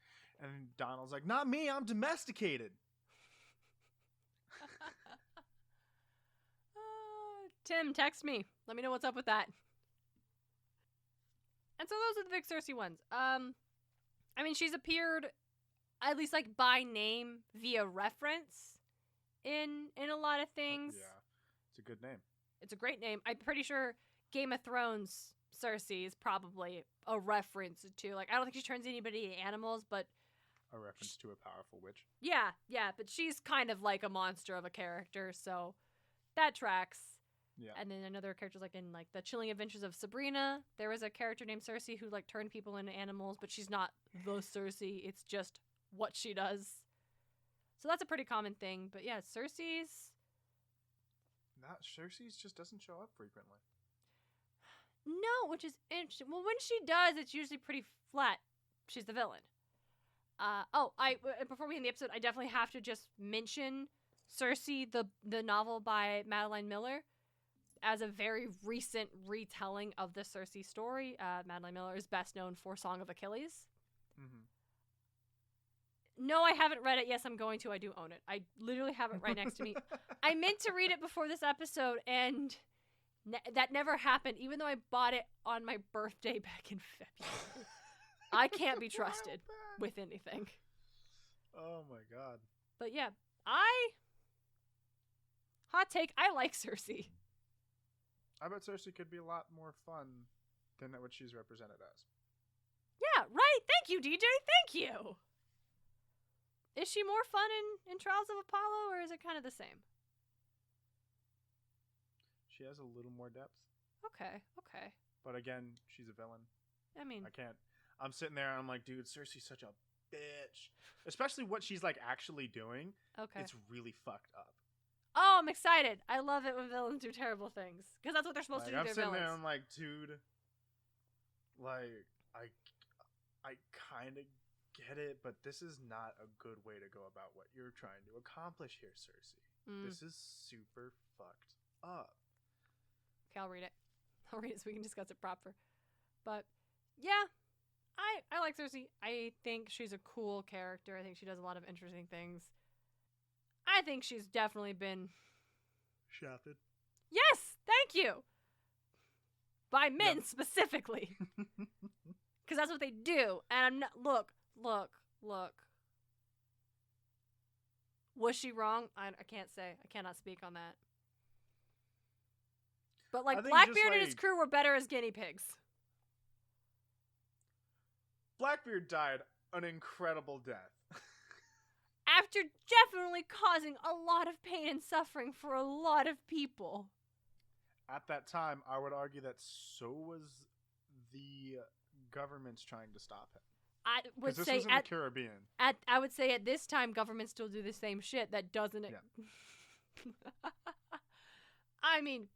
and Donald's like, not me, I'm domesticated. Tim, text me. Let me know what's up with that. And so those are the big Circe ones. She's appeared, at least like by name, via reference in a lot of things. Yeah, it's a good name. It's a great name. I'm pretty sure Game of Thrones Circe is probably a reference to, like, I don't think she turns anybody into animals, but a reference to a powerful witch. Yeah, but she's kind of like a monster of a character, so that tracks. Yeah. And then another character's like in like the Chilling Adventures of Sabrina. There was a character named Circe who like turned people into animals, but she's not the Circe. It's just what she does. So that's a pretty common thing. But yeah, Circe's just doesn't show up frequently. No, which is interesting. Well, when she does, it's usually pretty flat. She's the villain. Before we end the episode, I definitely have to just mention Circe, the novel by Madeline Miller, as a very recent retelling of the Circe story. Madeline Miller is best known for Song of Achilles. Mm-hmm. No, I haven't read it. Yes, I'm going to. I do own it. I literally have it right next to me. I meant to read it before this episode, and that never happened, even though I bought it on my birthday back in February. I can't be trusted with anything. Oh my god. But yeah, hot take, I like Circe. I bet Circe could be a lot more fun than what she's represented as. Yeah, right. Thank you, DJ. Thank you. Is she more fun in Trials of Apollo, or is it kind of the same? she has a little more depth. Okay. But again, she's a villain. I mean, I can't. I'm sitting there and I'm like, dude, Circe's such a bitch. Especially what she's like actually doing. okay. It's really fucked up. Oh, I'm excited. I love it when villains do terrible things. Because that's what they're supposed to do. I'm They're sitting villains. there and I'm like, dude, like, I kind of get it, but this is not a good way to go about what you're trying to accomplish here, Circe. This is super fucked up. Okay, I'll read it. I'll read it so we can discuss it proper. But, yeah, I like Circe. I think she's a cool character. I think she does a lot of interesting things. I think she's definitely been... shafted. Yes! Thank you! By men specifically. Because that's what they do. And I'm not... Look. Was she wrong? I can't say. I cannot speak on that. But, like, Blackbeard and his crew were better as guinea pigs. Blackbeard died an incredible death. After definitely causing a lot of pain and suffering for a lot of people. At that time, I would argue that so was the governments trying to stop him. I would this say was in the Caribbean. I would say at this time, governments still do the same shit. That doesn't... Yeah. I mean...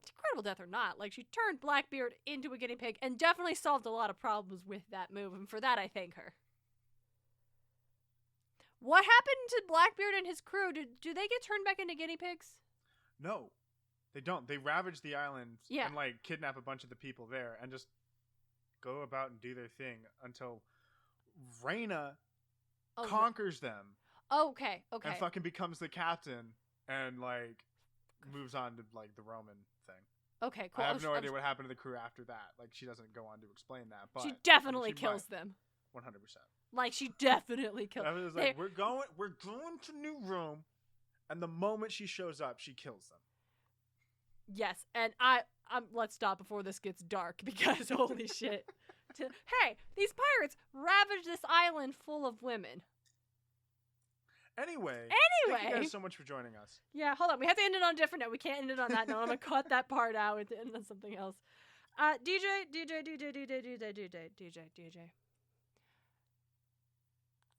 incredible death or not, like, she turned Blackbeard into a guinea pig and definitely solved a lot of problems with that move, and for that I thank her. What happened to Blackbeard and his crew? Do they get turned back into guinea pigs? No, they don't. They ravage the island and, like, kidnap a bunch of the people there and just go about and do their thing until Reyna conquers them. Okay. And fucking becomes the captain and, like, moves on to, like, the Roman thing. Okay, cool. I have no idea what happened to the crew after that. Like, she doesn't go on to explain that, but she definitely kills them. 100%. Like, she definitely kills them. I was like, we're going to New Rome, and the moment she shows up, she kills them. Yes, and let's stop before this gets dark, because holy shit. Hey, these pirates ravaged this island full of women. Anyway, thank you guys so much for joining us. Yeah, hold on. We have to end it on a different note. We can't end it on that note. I'm going to cut that part out and end on something else. DJ.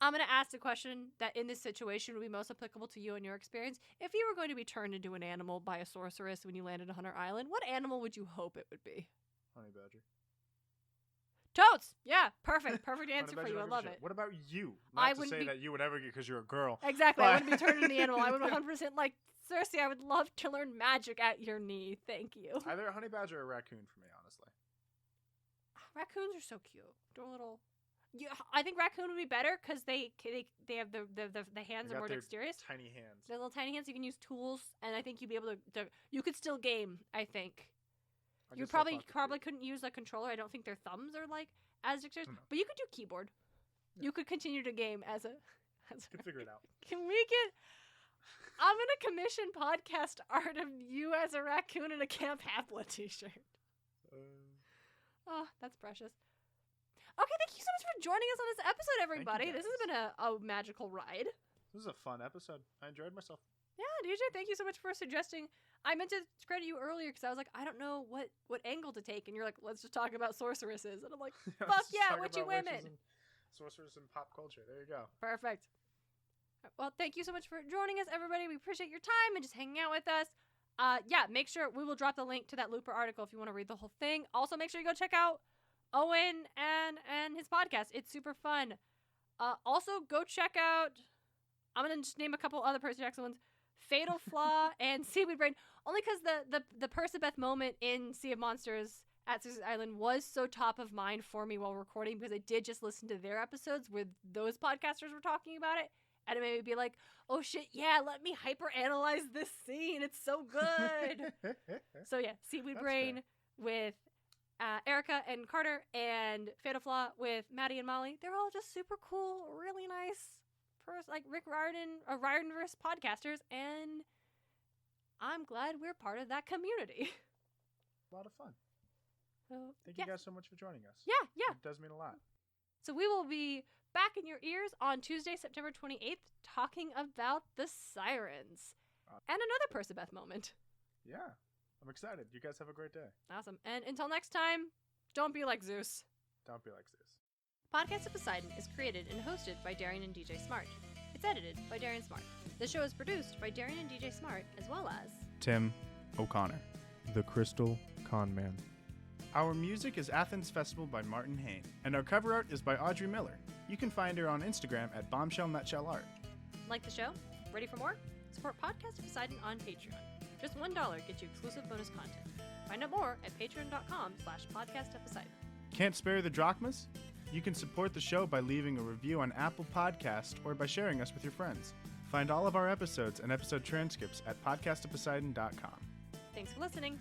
I'm going to ask the question that in this situation would be most applicable to you and your experience. If you were going to be turned into an animal by a sorceress when you landed on Hunter Island, what animal would you hope it would be? Honey badger. Totes! Yeah, perfect. Perfect answer for you. I love it. What about you? Not to say that you would ever get because you're a girl. Exactly. I wouldn't be turned into the animal. I would 100% like, Circe, I would love to learn magic at your knee. Thank you. Either a honey badger or a raccoon for me, honestly. Raccoons are so cute. They're little... Yeah, I think raccoon would be better because they have the hands are more dexterous. Tiny hands. They're little tiny hands. You can use tools, and I think you'd be able to you could still game, I think. You probably couldn't use a controller. I don't think their thumbs are like as dexterous, but you could do keyboard. Yeah. You could continue to game as a could figure it out. Can we get... I'm going to commission podcast art of you as a raccoon in a Camp Hapla t-shirt. Oh, that's precious. Okay, thank you so much for joining us on this episode, everybody. This has been a magical ride. This is a fun episode. I enjoyed myself. Yeah, DJ, thank you so much for suggesting. I meant to credit you earlier because I was like, I don't know what angle to take. And you're like, let's just talk about sorceresses. And I'm like, fuck yeah, witchy women. Sorcerers and pop culture. There you go. Perfect. Well, thank you so much for joining us, everybody. We appreciate your time and just hanging out with us. Yeah, make sure we will drop the link to that Looper article if you want to read the whole thing. Also, make sure you go check out Owen and his podcast. It's super fun. Also, go check out, I'm going to just name a couple other Percy Jackson ones, Fatal Flaw and Seaweed Brain, only because the Percabeth moment in Sea of Monsters at Circe's Island was so top of mind for me while recording, because I did just listen to their episodes where those podcasters were talking about it, and it made me be like, oh shit, yeah, let me hyper-analyze this scene. It's so good. So yeah, Seaweed Brain with Erica and Carter, and Fatal Flaw with Maddie and Molly. They're all just super cool, really nice, like Rick Riordan, Riordanverse podcasters, and I'm glad we're part of that community. A lot of fun. So, Thank you guys so much for joining us. Yeah. It does mean a lot. So we will be back in your ears on Tuesday, September 28th, talking about the Sirens. And another Persebeth moment. Yeah, I'm excited. You guys have a great day. Awesome. And until next time, don't be like Zeus. Don't be like Zeus. Podcast of Poseidon is created and hosted by Darien and DJ Smartt. It's edited by Darien Smartt. The show is produced by Darien and DJ Smartt, as well as Tim O'Connor, the Crystal Con Man. Our music is Athens Festival by Martin Hain, and our cover art is by Audrey Miller. You can find her on Instagram at bombshellnutshellart. Like the show? Ready for more? Support Podcast of Poseidon on Patreon. Just $1 gets you exclusive bonus content. Find out more at patreon.com/podcastofposeidon. Can't spare the drachmas? You can support the show by leaving a review on Apple Podcast or by sharing us with your friends. Find all of our episodes and episode transcripts at podcastofposeidon.com. Thanks for listening.